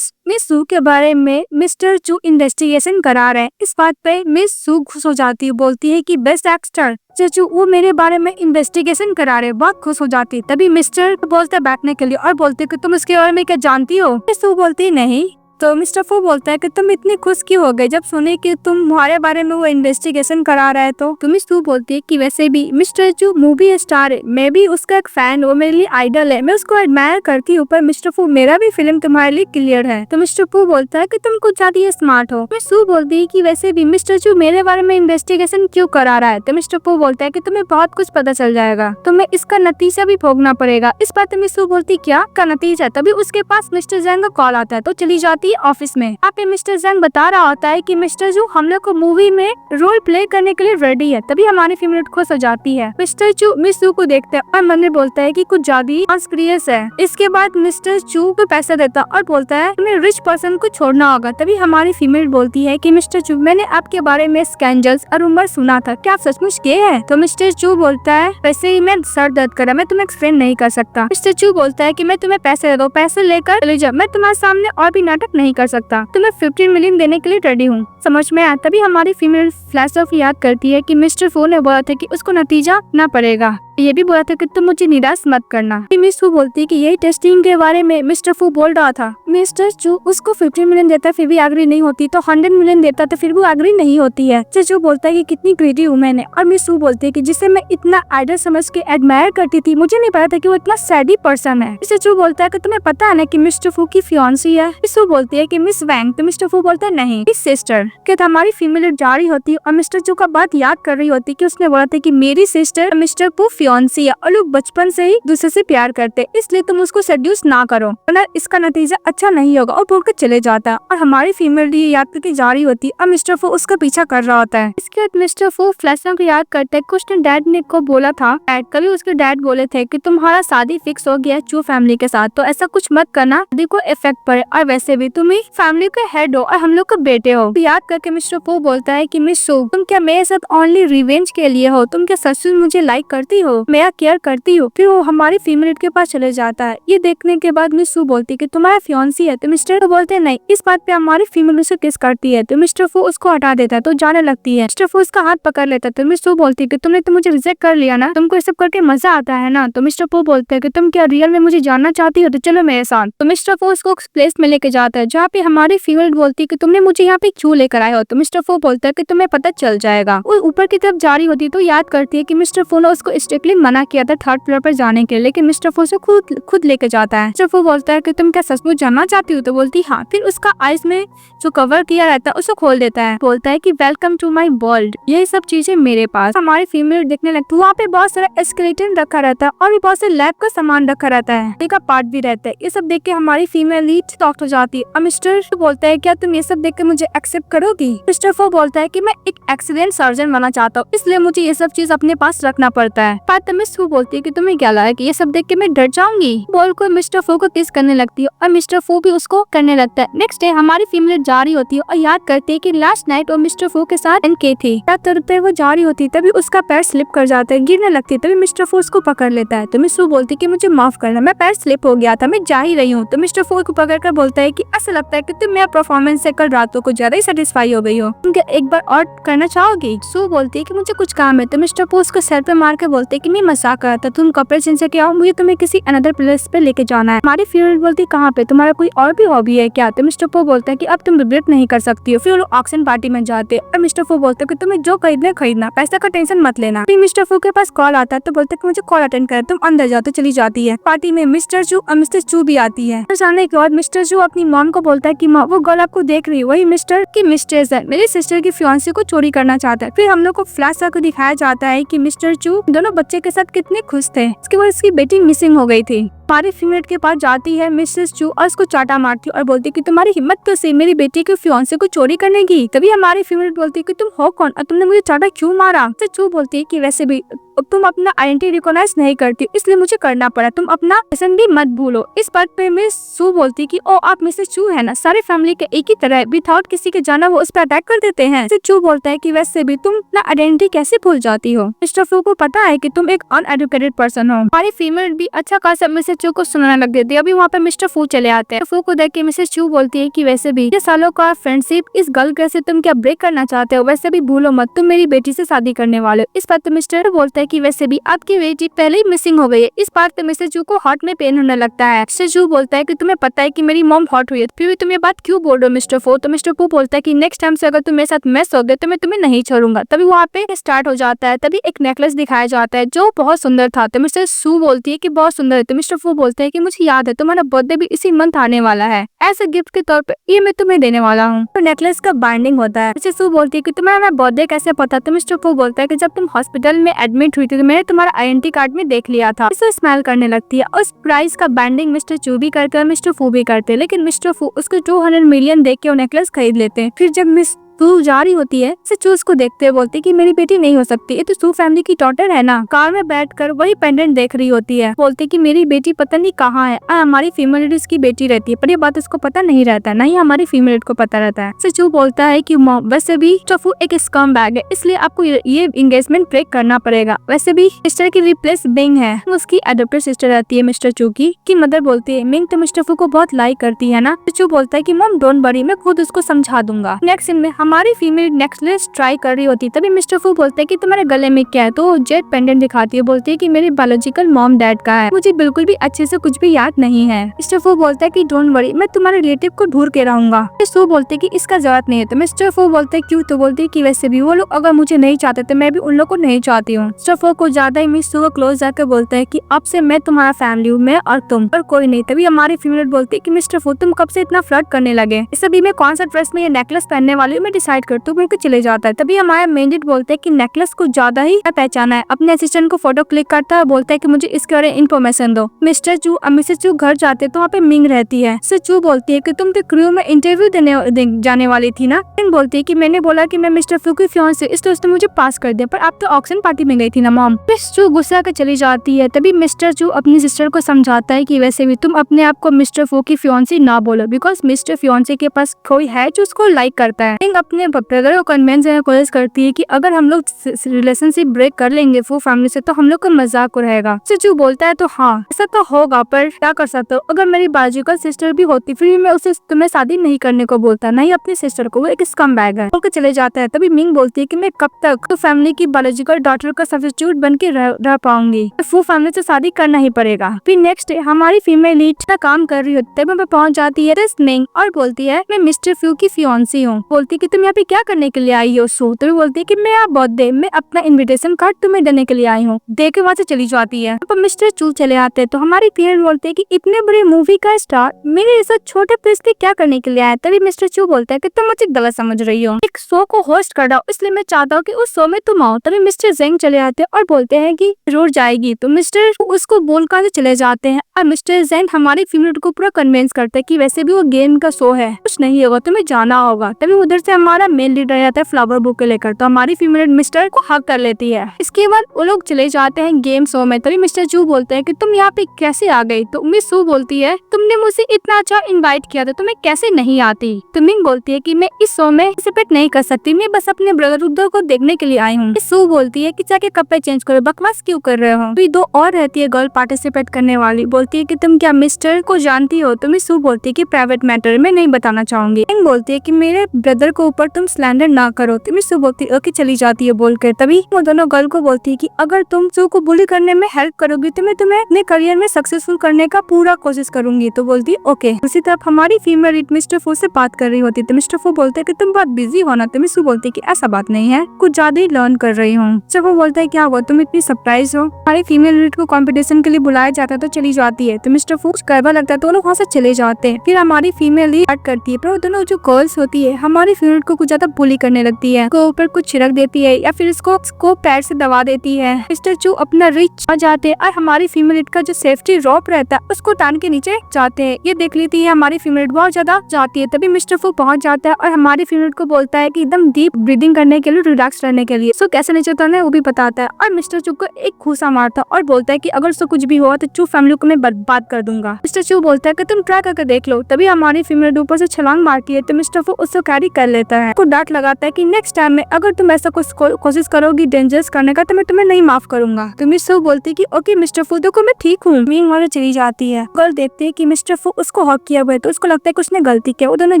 मिस सू के बारे में मिस्टर चू इन्वेस्टिगेशन करा रहे हैं। इस बात पे मिस सू खुश हो जाती है, बोलती है कि बेस्ट एक्टर चचू वो मेरे बारे में इन्वेस्टिगेशन करा रहे, बहुत खुश हो जाती है। तभी मिस्टर बोलता है बैठने के लिए और बोलते कि तुम उसके बारे में क्या जानती हो। मिस सू बोलती नहीं। तो मिस्टर फू बोलता है कि तुम इतनी खुश क्यों हो गए जब सुने कि तुम्हारे बारे में वो इन्वेस्टिगेशन करा रहा है। तो मिस सू बोलती है कि वैसे भी मिस्टर चू मूवी स्टार है, मैं भी उसका एक फैन, वो मेरे लिए आइडल है, मैं उसको एडमायर करती हूँ। पर मिस्टर फू मेरा भी फिल्म तुम्हारे लिए क्लियर है। तो मिस्टर फू बोलता है कि तुम कुछ ज्यादा स्मार्ट हो। मिस सू बोलती है कि वैसे भी मिस्टर चू मेरे बारे में इन्वेस्टिगेशन क्यों करा रहा है। तो मिस्टर फू बोलता है कि तुम्हें बहुत कुछ पता चल जाएगा, तुम्हें इसका नतीजा भी भोगना पड़ेगा। इस बात मिस सू बोलती क्या का नतीजा। तभी उसके पास मिस्टर जैंग का कॉल आता है तो चली जाती होती है ऑफिस में। यहाँ पे मिस्टर जंग बता रहा होता है कि मिस्टर जू हम लोग को मूवी में रोल प्ले करने के लिए रेडी है। तभी हमारी फीमेल खुश हो जाती है। मिस्टर चू मिस जू को देखते हैं और मन में बोलता है कि कुछ ज्यादा कॉन्स्पिरियस है। इसके बाद मिस्टर चू को पैसा देता और बोलता है तुम्हें रिच पर्सन को छोड़ना होगा। तभी हमारी फीमेल बोलती है कि मिस्टर चू मैंने आपके बारे में स्कैंडल्स और रूमर सुना था, क्या आप सचमुच गए हैं? तो मिस्टर चू बोलता है वैसे ही मैं सर दर्द करा, मैं तुम्हें एक्सप्लेन नहीं कर सकता। मिस्टर चू बोलता है कि मैं तुम्हें पैसे दे दो, पैसे लेकर चले जाओ, मैं तुम्हारे सामने और भी नाटक नहीं कर सकता, तुम्हें 15 मिलियन देने के लिए रेडी हूँ। समझ में आया। तभी हमारी फीमेल फ्लैश ऑफ याद करती है कि मिस्टर फो ने बोला था कि उसको नतीजा ना पड़ेगा, ये भी बोला था कि तुम मुझे निराश मत करना। मिस फू बोलती है कि यही टेस्टिंग के बारे में मिस्टर फू बोल रहा था। मिस्टर चू उसको 15 मिलियन देता है फिर भी एग्री नहीं होती, तो 100 मिलियन देता तो फिर भी एग्री नहीं होती है। चू बोलता है कि कितनी ग्रेडी वुमेन है। और मिस फू बोलती है कि जिसे मैं इतना आइडल समझ के एडमायर करती थी, मुझे नहीं पता था कि वो इतना सैडी पर्सन है। मिस्टर चू बोलता है कि तुम्हें पता है ना कि मिस्टर फू की फियांसी है। मिस फू बोलती है कि मिस वैंग, तो मिस्टर फू बोलता है नहीं, मिस सिस्टर। क्या हमारी फीमेल जा रही होती है और मिस्टर चू का बात याद कर रही होती कि उसने बोला था कि मेरी सिस्टर मिस्टर फू फियांसी है और लोग बचपन से ही दूसरे से प्यार करते, इसलिए तुम उसको सेड्यूस ना करो वरना इसका नतीजा अच्छा नहीं होगा, और बोलकर चले जाता है। और हमारी फीमेल ये याद करके जा रही होती है और मिस्टर फू उसका पीछा कर रहा होता है। इसके बाद मिस्टर फू फ्लैशों को याद करते हैं कि उसने डैड ने को बोला था, कभी उसके डैड बोले थे कि तुम्हारा शादी फिक्स हो गया चू फैमिली के साथ, तो ऐसा कुछ मत करना, शादी को इफेक्ट पड़े, और वैसे भी तुम ही फैमिली के हेड हो और हम लोग के बेटे हो। तो याद करके मिस्टर फू बोलता है कि मिस सू तुम क्या मेरे साथ ओनली रिवेंज के लिए हो, तुम क्या सच में मुझे लाइक करती हो, मेरा केयर करती हो? फिर वो हमारी फीमेल के पास चले जाता है। ये देखने के बाद मिस सू बोलती है कि तुम्हारा फियांसी है, तो मिस्टर फू बोलते हैं नहीं। इस बात पे हमारी फीमेल उसे किस करती है, तो मिस्टर फू उसको हटा देता है, तो जाने लगती है। मिस्टर फू उसका हाथ पकड़ लेता है, तो मिस सू बोलती है कि तुमने तो मुझे रिजेक्ट कर लिया ना, तुमको ये सब करके मजा आता है ना? तो मिस्टर फू बोलते है कि तुम क्या रियल में मुझे जानना चाहती हो, तो चलो मेरे साथ। तो मिस्टर फू उसको प्लेस में लेके जाता है जहाँ पे हमारी फीमेल बोलती है कि तुमने मुझे यहाँ पे क्यों लेकर आए हो? तो मिस्टर फू बोलता है कि तुम्हें पता चल जाएगा। वो ऊपर की तरफ जा रही होती है तो याद करती है कि मिस्टर फू ने उसको स्ट्रिक्टली मना किया था 3rd फ्लोर पर जाने के लिए, लेकिन मिस्टर फू से खुद लेके जाता है। मिस्टर फू बोलता है कि तुम क्या सचमुच जानना चाहती हो? तो बोलती हाँ। फिर उसका आइज में जो कवर किया रहता है उसको खोल देता है, बोलता है कि वेलकम टू माई वर्ल्ड, यही सब चीजें मेरे पास। हमारी फीमेल देखने लगती है, वहाँ पे बहुत सारा एस्केलेटन रखा रहता है और भी बहुत से लैब का सामान रखा रहता है, का पार्ट भी रहता है। ये सब देख के हमारी फीमेल लीड शॉक्ड हो जाती है और मिस्टर बोलता है क्या तुम ये सब देख के मुझे एक्सेप्ट करोगी? मिस्टर फू बोलता है कि मैं एक एक्सीडेंट सर्जन बनना चाहता हूँ, इसलिए मुझे ये सब चीज अपने पास रखना पड़ता है। पर मिस फू बोलती है कि तुम्हें क्या लगा कि ये सब देख के मैं डर जाऊंगी? बोल कर मिस्टर फू को किस करने लगती है और मिस्टर फू भी उसको करने लगता है। नेक्स्ट डे हमारी फीमेल जा रही होती है और याद करती है कि लास्ट नाइट वो मिस्टर फू के साथ एनके थी। तरते वो जा रही होती तभी उसका पैर स्लिप कर जाता है, गिरने लगती है। तभी मिस्टर फू उसको पकड़ लेता है, तो मिस फू बोलती है कि मुझे माफ करना, मैं पैर स्लिप हो गया था, मैं जा ही रही हूँ। तो मिस्टर फू को पकड़ कर बोलता है कि ऐसा लगता है कि तुम मेरा परफॉर्मेंस से कल रातों को ज्यादा ही सेटिस्फाई हो गई हो, तुम क्या एक बार और करना चाहोगी? सू बोलती है कि मुझे कुछ काम है। तो मिस्टर फू उसको सर पे मार के बोलते है कि मैं मजाक कर रहा था, तुम कपड़े चेंज से क्या हो, मुझे तुम्हें किसी अनदर प्लेस पे लेके जाना है। हमारी फीमेल बोलती कहाँ पे, तुम्हारा कोई और भी हॉबी है क्या? तो मिस्टर फू बोलता है कि अब तुम रिग्रेट नहीं कर सकती हो। फिर वो ऑक्शन पार्टी में जाते और मिस्टर फू बोलते है कि तुम्हें जो खरीदना, पैसा का टेंशन मत लेना। फिर मिस्टर फू के पास कॉल आता है तो बोलते है कि मुझे कॉल अटेंड कर, तुम अंदर जाओ। तो चली जाती है। पार्टी में मिस्टर चू और मिस्टर चू भी आती है। जाने के बाद मिस्टर चू अपनी मॉम को बोलता है कि माँ वो गर्ल आपको देख रही है, वही मिस्टर की मिस्ट्रेस है, मेरी सिस्टर की फियांसी को चोरी करना चाहता है। फिर हम लोग को फ्लैश को दिखाया जाता है कि मिस्टर चू दोनों बच्चे के साथ कितने खुश थे। इसके बाद उसकी बेटी मिसिंग हो गई थी। हमारी फीमेल के पास जाती है मिसेस चू और उसको चाटा मारती है और बोलती है कि तुम्हारी हिम्मत कैसे मेरी बेटी के फियांसे को चोरी करने की? तभी हमारी फीमेल बोलती है कि तुम हो कौन और तुमने मुझे चाटा क्यों मारा? तो चू बोलती है कि वैसे भी तुम अपना आइडेंटिटी रिकॉग्नाइज नहीं करती, इसलिए मुझे करना पड़ा, तुम अपना पसंद भी मत भूलो। इस बात पे मिस सू बोलती है कि ओ आप मिसेस चू है ना, सारे फैमिली के एक ही तरह विदाउट किसी के जाना वो उस पर अटैक कर देते हैं। चू बोलता है कि वैसे भी तुम अपना आइडेंटिटी कैसे भूल जाती हो? मिस्टर फू को पता है कि तुम एक अनएजुकेटेड पर्सन हो। हमारी फीमेल भी अच्छा खासा मिसेस चू को सुनाने लग देती है। अभी वहाँ पे मिस्टर फू चले आते हैं। फू को देख के मिसेस चू बोलती है कि वैसे भी 6 सालों का फ्रेंडशिप इस गर्ल से तुम क्या ब्रेक करना चाहते हो? वैसे भी भूलो मत, तुम मेरी बेटी से शादी करने वाले हो। इस बात पे मिस्टर बोलता है कि वैसे भी आपकी बेटी पहले ही मिसिंग हो गई है। इस बात पे मिस्टर चू को हार्ट में पेन होने लगता है। मिस्टर चू बोलता है कि तुम्हें पता है कि मेरी मॉम हॉट हुई है, फिर भी तुम ये बात क्यों बोल रहे हो मिस्टर फू? तो मिस्टर फू बोलता है कि नेक्स्ट टाइम से अगर तुम मेरे साथ मैस हो गए तो मैं तुम्हें नहीं छोड़ूंगा। तभी वहाँ पे स्टार्ट हो जाता है। तभी एक नेकलेस दिखाया जाता है जो बहुत सुंदर था। तो मिस्टर सू बोलती है कि बहुत सुंदर है। तो मिस्टर फू बोलते हैं कि मुझे याद है तुम्हारा बर्थडे भी इसी मंथ आने वाला है, एज अ गिफ्ट के तौर पे ये मैं तुम्हें देने वाला हूँ। तो नेकलेस का बाइंडिंग होता है। मिस्टर सू बोलती है कि तुम्हारा बर्थडे कैसे पता? तो मिस्टर फू बोलता है कि जब तुम हॉस्पिटल में एडमिट हुई थी तो मैंने तुम्हारा आइडेंटिटी कार्ड में देख लिया था। इसे स्मेल करने लगती है। उस प्राइस का बाइंडिंग मिस्टर चू भी करते हैं, मिस्टर फू भी करते हैं, लेकिन मिस्टर फू उसको 200 मिलियन देख के वो नेकलेस खरीद लेते हैं। फिर जब मिस सू जा रही होती है, चू उसको देखते हुए बोलती है कि मेरी बेटी नहीं हो सकती, ये तो सू फैमिली की डॉटर है ना। कार में बैठकर वही पेंडेंट देख रही होती है, बोलती है कि मेरी बेटी पता नहीं कहाँ है, हमारी फीमेल लीड उसकी बेटी रहती है, पर ये बात उसको पता नहीं रहता, ना ही हमारी फीमेल लीड को पता रहता है। चू बोलता है कि मॉम वैसे भी टफू एक स्कम बैग है, इसलिए आपको ये एंगेजमेंट ब्रेक करना पड़ेगा। वैसे भी सिस्टर की रिप्लेस मिंग है, उसकी एडॉप्टेड सिस्टर रहती है मिस्टर चू की मदर बोलती है मिंग तो मिस्टर फू को बहुत लाइक करती है ना। चू बोलता है कि मॉम डोंट वरी, मैं खुद उसको समझा दूंगा। नेक्स्ट सीन में हमारी फीमेल नेकलेस ट्राई कर रही होती है, तभी मिस्टर फू बोलते हैं कि तुम्हारे गले में क्या है? तो जेट पेंडेंट दिखाती है, बोलती है कि मेरे बायोलॉजिकल मॉम डैड का है, मुझे बिल्कुल भी अच्छे से कुछ भी याद नहीं है। मिस्टर फू बोलता है कि डोंट वरी, मैं तुम्हारे रिलेटिव को ढूंढ के रहूंगा। मिस्टर बोलते हैं कि इसका जरूरत नहीं है। तो मिस्टर फू बोलते हैं क्यों? तो बोलती है कि वैसे भी वो लोग अगर मुझे नहीं चाहते तो मैं भी उन लोग को नहीं चाहती हूँ। मिस्टर फू को ज्यादा ही मिस को क्लोज जाकर बोलता है कि अब से मैं तुम्हारा फैमिली हूँ, मैं और तुम और कोई नहीं। तभी हमारी फीमेल बोलती है कि मिस्टर फू तुम कब से इतना फ्लर्ट करने लगे? इस सभी में कौन सा ड्रेस में ये नेकलेस पहनने वाली हूँ मैं डिसाइड कर, तू बिल्कुल चले जाता है। तभी हमारे मेन लीड बोलते हैं कि नेकलेस को ज्यादा ही पहचाना है। अपने असिस्टेंट को फोटो क्लिक करता है, बोलता है कि मुझे इसके बारे में इन्फॉर्मेशन दो। मिस्टर चू और मिसेस चू घर जाते तो वहाँ पे मिंग रहती है। चू बोलती है कि तुम तो क्रू में इंटरव्यू देने जाने वाली थी ना। मिंग बोलती है कि मैंने बोला कि मैं मिस्टर फू की फियांसे, इसलिए उसने मुझे पास कर दिया, पर आप तो ऑक्शन पार्टी में गई थी ना मॉम। मिस चू गुस्सा कर चली जाती है। तभी मिस्टर चू अपनी सिस्टर को समझाता है कि वैसे भी तुम अपने आप को मिस्टर फू की फियांसी ना बोलो, बिकॉज मिस्टर फियांसे के पास कोई है जो उसको लाइक करता है। मिंग अपने ब्रदर को कन्विंस कोशिश करती है कि अगर हम लोग रिलेशनशिप ब्रेक कर लेंगे फू फैमिली से तो हम लोग का मजाक रहेगा। चू बोलता है तो हाँ ऐसा तो होगा, पर क्या कर सकते हो, अगर मेरी बायोलॉजिकल सिस्टर भी होती फिर मैं उसे तुम्हें शादी नहीं करने को बोलता, नहीं अपनी सिस्टर को, वो एक स्कम बैग है। बोलकर चले जाता है। तभी मिंग बोलती है कि मैं कब तक तो फैमिली की बायोलॉजिकल डॉटर का सब्स्टिट्यूट बन के रह पाऊंगी, तो फू फैमिली से शादी करना ही पड़ेगा। फिर नेक्स्ट डे हमारी फीमेल लीड काम कर रही होती है, पहुंच जाती है मिंग और बोलती है मैं मिस्टर फ्यू की फियांसी हूँ। बोलती है कि तुम यहाँ पे क्या करने के लिए आई हो? सो तो बोलती है कि मैं आप बर्थडे में अपना इनविटेशन कार्ड तुम्हें देने के लिए आई हूँ, देके वहाँ से चली जाती है। तो मिस्टर चू चले आते हैं तो हमारी फीमेल बोलते हैं कि इतने बड़े मूवी का स्टार मेरे ऐसा छोटे प्लेस पे क्या करने के लिए आया? तभी मिस्टर चू बोलता है कि तुम मुझे गलत समझ रही हो, एक शो को होस्ट कर रहा हूँ इसलिए मैं चाहता हूँ कि उस शो में तुम आओ। तभी मिस्टर जेंग चले आते हैं और बोलते हैं कि जरूर जाएगी। तो मिस्टर उसको बोलकर चले जाते हैं और मिस्टर जेंग हमारी फीमेल को पूरा कन्विंस करते हैं कि वैसे भी वो गेम का शो है, कुछ नहीं होगा, तुम्हें जाना होगा। तभी उधर से हमारा मेन लीडर आता है फ्लावर बुक को लेकर, तो हमारी फीमेल मिस्टर को हक कर लेती है। इसके बाद वो लोग चले जाते हैं गेम शो में। तभी मिस्टर चू बोलते हैं कि तुम यहाँ पे कैसे आ गई? तो मिस सू बोलती है तुमने मुझे इतना अच्छा इनवाइट किया था तो मैं कैसे नहीं आती? तो मिंग बोलती है कि मैं इस शो में पार्टिसिपेट नहीं कर सकती, मैं बस अपने ब्रदर उद्धव को देखने के लिए आई हूँ। सू बोलती है कि जाके कपड़े चेंज करो, बकवास क्यों कर रहे हो? तो दो और रहती है गर्ल पार्टिसिपेट करने वाली, बोलती है कि तुम क्या मिस्टर को जानती हो? तो मिस सू बोलती है कि प्राइवेट मैटर में नहीं बताना चाहूंगी। मिंग बोलती है कि मेरे ब्रदर को ऊपर तुम स्लैंडर ना करो। तो मिस सू बोलती है ओके, चली जाती है बोलकर। तभी वो दोनों गर्ल को बोलती है कि अगर तुम सू को बुली करने में हेल्प करोगी तो मैं तुम्हें अपने करियर में सक्सेसफुल करने का पूरा कोशिश करूंगी। तो बोलती है ओके। दूसरी तरफ हमारी फीमेल मिस्टर फू से बात कर रही होती है, तो मिस्टर फू बोलते है कि तुम बहुत बिजी हो ना। तो मिस सू बोलती है कि ऐसा बात नहीं है, कुछ ज्यादा ही लर्न कर रही हूँ। मिस्टर फू बोलता है क्या हुआ, तुम इतनी सरप्राइज हो? हमारी फीमेल लीड को कंपटीशन के लिए बुलाया जाता है तो चली जाती है। तो मिस्टर फू गरबा लगता है तो वो लोग वहाँ से चले जाते हैं। फिर हमारी फीमेल लीड बात करती है, पर वो दोनों जो गर्ल्स होती है हमारी फीमेल को कुछ ज्यादा बुली करने लगती है, को ऊपर कुछ छिड़क देती है या फिर इसको पैर से दबा देती है। मिस्टर चू अपना रिच आ जाते हैं और हमारी फीमेल लीड का जो सेफ्टी रॉप रहता है उसको तान के नीचे जाते हैं। ये देख लेती है हमारी फीमेल बहुत ज्यादा जाती है। तभी मिस्टर फू पहुंच जाता है और हमारी फीमेल को बोलता है कि एकदम डीप ब्रीदिंग करने के लिए, रिलैक्स रहने के लिए। सो कैसे नीचे उतरना है वो भी बताता है और मिस्टर चू को एक घूसा मारता है और बोलता है कि अगर उसको कुछ भी हुआ तो चू फैमिली को मैं बर्बाद कर दूंगा। मिस्टर चू बोलता है कि तुम ट्राई करके देख लो। तभी हमारी फीमेल ऊपर से छलांग मारती है तो मिस्टर फू उसको कैरी कर लेता है। उसको डांट लगाता है कि नेक्स्ट टाइम में अगर तुम ऐसा कुछ कोशिश करोगी डेंजरस करने का तो मैं तुम्हें नहीं माफ करूंगा। तो मिस्टर बोलती है कि ओके मिस्टर फू, देखो मैं ठीक हूँ। मीन वहाँ चली जाती है। गर्ल देखते है कि मिस्टर फू उसको हक किया हुआ है तो उसको लगता है कि उसने गलती किया। वो दोनों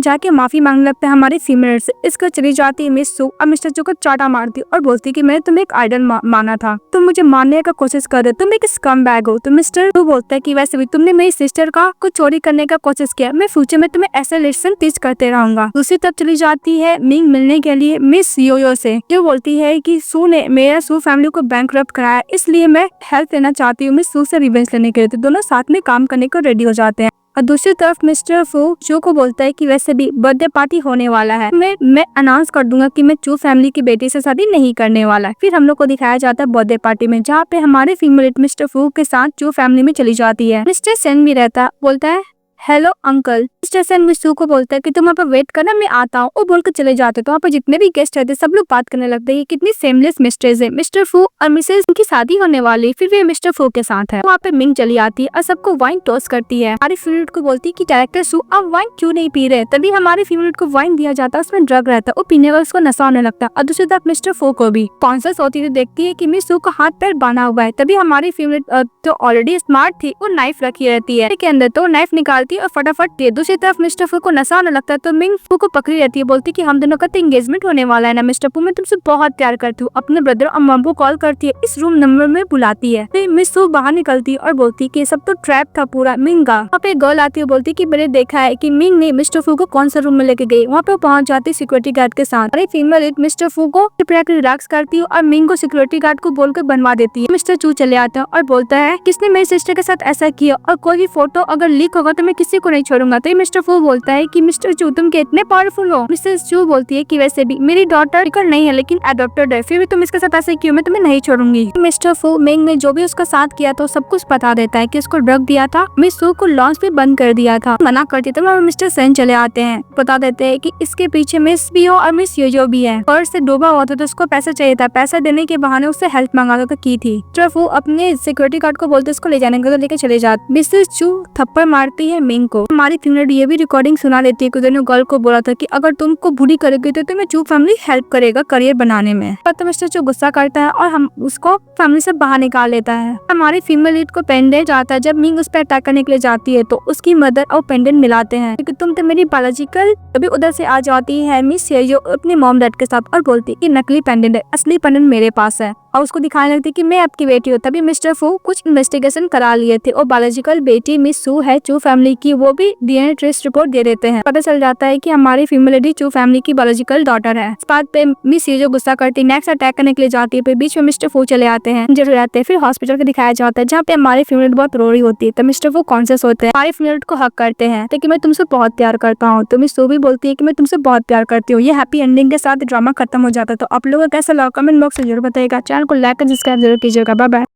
जाके माफी मांगने लगते हैं हमारी फीमेल से। इसको चली जाती है मिस सू और मिस्टर चू को चाटा मारती है और बोलती है कि मैंने तुम्हें एक आइडल माना था, तुम मुझे मारने का कोशिश कर रहे, तुम एक स्कम बैग हो। तो मिस्टर फू बोलता है कि वैसे भी तुमने मेरी सिस्टर का कुछ चोरी करने का कोशिश किया, मैं फ्यूचर में तुम्हें ऐसा लेसन टीच करते रहूंगा। दूसरी तरफ चली जाती जाती है मिंग मिलने के लिए मिस योयो से, जो बोलती है कि सू ने मेरा सू फैमिली को बैंकरप्ट कराया, इसलिए मैं हेल्प लेना चाहती हूँ मिस सू से रिवेंज लेने के लिए। तो दोनों साथ में काम करने को रेडी हो जाते हैं। और दूसरी तरफ मिस्टर फू चू को बोलता है कि वैसे भी बर्थडे पार्टी होने वाला है, मैं अनाउंस कर दूंगा कि मैं चू फैमिली की बेटी से शादी नहीं करने वाला है। फिर हम लोग को दिखाया जाता है बर्थडे पार्टी में, जहाँ पे हमारे फीमेल मिस्टर फू के साथ चू फैमिली में चली जाती है। मिस्टर सेन भी रहता, बोलता है हेलो अंकल। मिस्टर सेन मिस्सू को बोलता है कि तुम वहाँ पर वेट करना, मैं आता हूँ, और बोलकर चले जाते। तो वहाँ पर जितने भी गेस्ट रहते सब लोग बात करने लगते हैं कितनी सेमलेस मिस्ट्रेस है। मिस्टर फू और मिसेस की शादी होने वाली, फिर वे मिस्टर फू के साथ है। वहाँ पे मिंग चली आती है और सबको वाइन टॉस करती है। हमारी फीमेल को बोलती है कि डायरेक्टर सू आप वाइन क्यों नहीं पी रहे। तभी हमारी फीमेल को वाइन दिया जाता है, उसमें ड्रग रहता है, वो पीने का उसको नशा होने लगता है। और दूसरी तरफ मिस्टर फू को भी कॉन्शियस होती है, देखती है कि मिस सू का हाथ पैर बांधा हुआ है। तभी हमारी फीमेल तो ऑलरेडी स्मार्ट थी, वो नाइफ रखी रहती है के अंदर, तो नाइफ निकालती है और फटाफट दूसरी तरफ मिस्टर फू को नशा आने लगता है। तो मिंग फू को पकड़ी रहती है, बोलती कि हम दोनों का तो एंगेजमेंट होने वाला है ना मिस्टर फू, मैं तुमसे बहुत प्यार करती हूँ। अपने ब्रदर और मम को कॉल करती है, इस रूम नंबर में बुलाती है। फिर मिस फू बाहर निकलती है और बोलती कि सब तो ट्रैप था पूरा मिंग का। वहाँ पे गर्ल आती है, बोलती कि मैंने देखा है कि मिंग ने मिस्टर फू को कौन सा रूम में लेके गई। वहाँ पे पहुंच जाती है सिक्योरिटी गार्ड के साथ। अरे फीमेल मिस्टर फू को रिलैक्स करती है और मिंग को सिक्योरिटी गार्ड को बोलकर बनवा देती है। मिस्टर चू चले आता है और बोलता है किसने मेरी सिस्टर के साथ ऐसा किया, और कोई भी फोटो अगर लीक होगा तो मैं किसी को नहीं छोड़ूंगा। तो मिस्टर फू बोलता है कि मिस्टर चू तुम कितने पावरफुल हो। मिसेस चू बोलती है कि वैसे भी मेरी डॉटर नहीं है लेकिन अडॉप्टेड है, फिर भी तुम इसके साथ ऐसे क्यों, मैं तुम्हें नहीं छोड़ूंगी। मिस्टर फू मिंग ने जो भी उसका साथ किया तो सब कुछ बता देता है कि उसको ड्रग दिया था, मिस सू को लॉन्च भी बंद कर दिया था, मना करती तो मिस्टर सेन चले आते हैं, बता देते हैं कि इसके पीछे मिस भी हो और मिस योजो भी है। पर्स से डूबा हुआ था तो उसको पैसा चाहिए था, पैसा देने के बहाने उससे हेल्प मांगा था की थी। मिस्टर फू अपने सिक्योरिटी गार्ड को बोलते उसको ले जाने का, तो लेके चले जाते। मिसेस चू थप्पड़ मारती है मिंग को। हमारी फीमेल ये भी रिकॉर्डिंग सुना देती है कि दोनों गर्ल को बोला था कि अगर तुमको बुरी करेगी तो तुम्हें चू फैमिली हेल्प करेगा करियर बनाने में। तो मिस्टर चू गुस्सा करता है और हम उसको फैमिली से बाहर निकाल लेता है। हमारी फीमेल लीड को पेंडेंट आता है, जब मिंग उस पर अटैक करने के लिए जाती है तो उसकी मदर और पेंडेंट मिलाते हैं क्योंकि तुम तो मेरी बायोलॉजिकल। तभी उधर से आ जाती है मिस जो अपने मॉम डैड के साथ और बोलती है कि नकली पेंडेंट है, असली पेंडेंट मेरे पास है, और उसको दिखाने लगती है कि मैं आपकी बेटी हूँ। तभी मिस्टर फू कुछ इन्वेस्टिगेशन करा लिए थे और बायोलॉजिकल बेटी मिस सू है चू फैमिली की, वो भी डीएनए टेस्ट रिपोर्ट दे देते हैं। पता चल जाता है कि हमारी फीमेल लेडी चू फैमिली की बायोलॉजिकल डॉटर है। इस बात पे मिस जो गुस्सा करती है, नेक्स्ट अटैक करने के लिए जाती है, फिर बीच में मिस्टर फू चले आते हैं, इंजर्ड हो जाते हैं। फिर हॉस्पिटल को दिखाया जाता है जहाँ पे हमारी फीमेल बहुत रो रही होती है। तो मिस्टर फू कॉन्शियस होते हैं, हमारी फीमेल को हक करते हैं कि मैं तुमसे बहुत प्यार करता हूँ। तो मिस सू भी बोलती है कि मैं तुमसे बहुत प्यार करती हूँ। ये हैप्पी एंडिंग के साथ ड्रामा खत्म हो जाता है। तो आप लोगों को कैसा लगा कमेंट बॉक्स में जरूर बताइएगा। चैनल को लाइक और सब्सक्राइब जरूर कीजिएगा। Bye bye.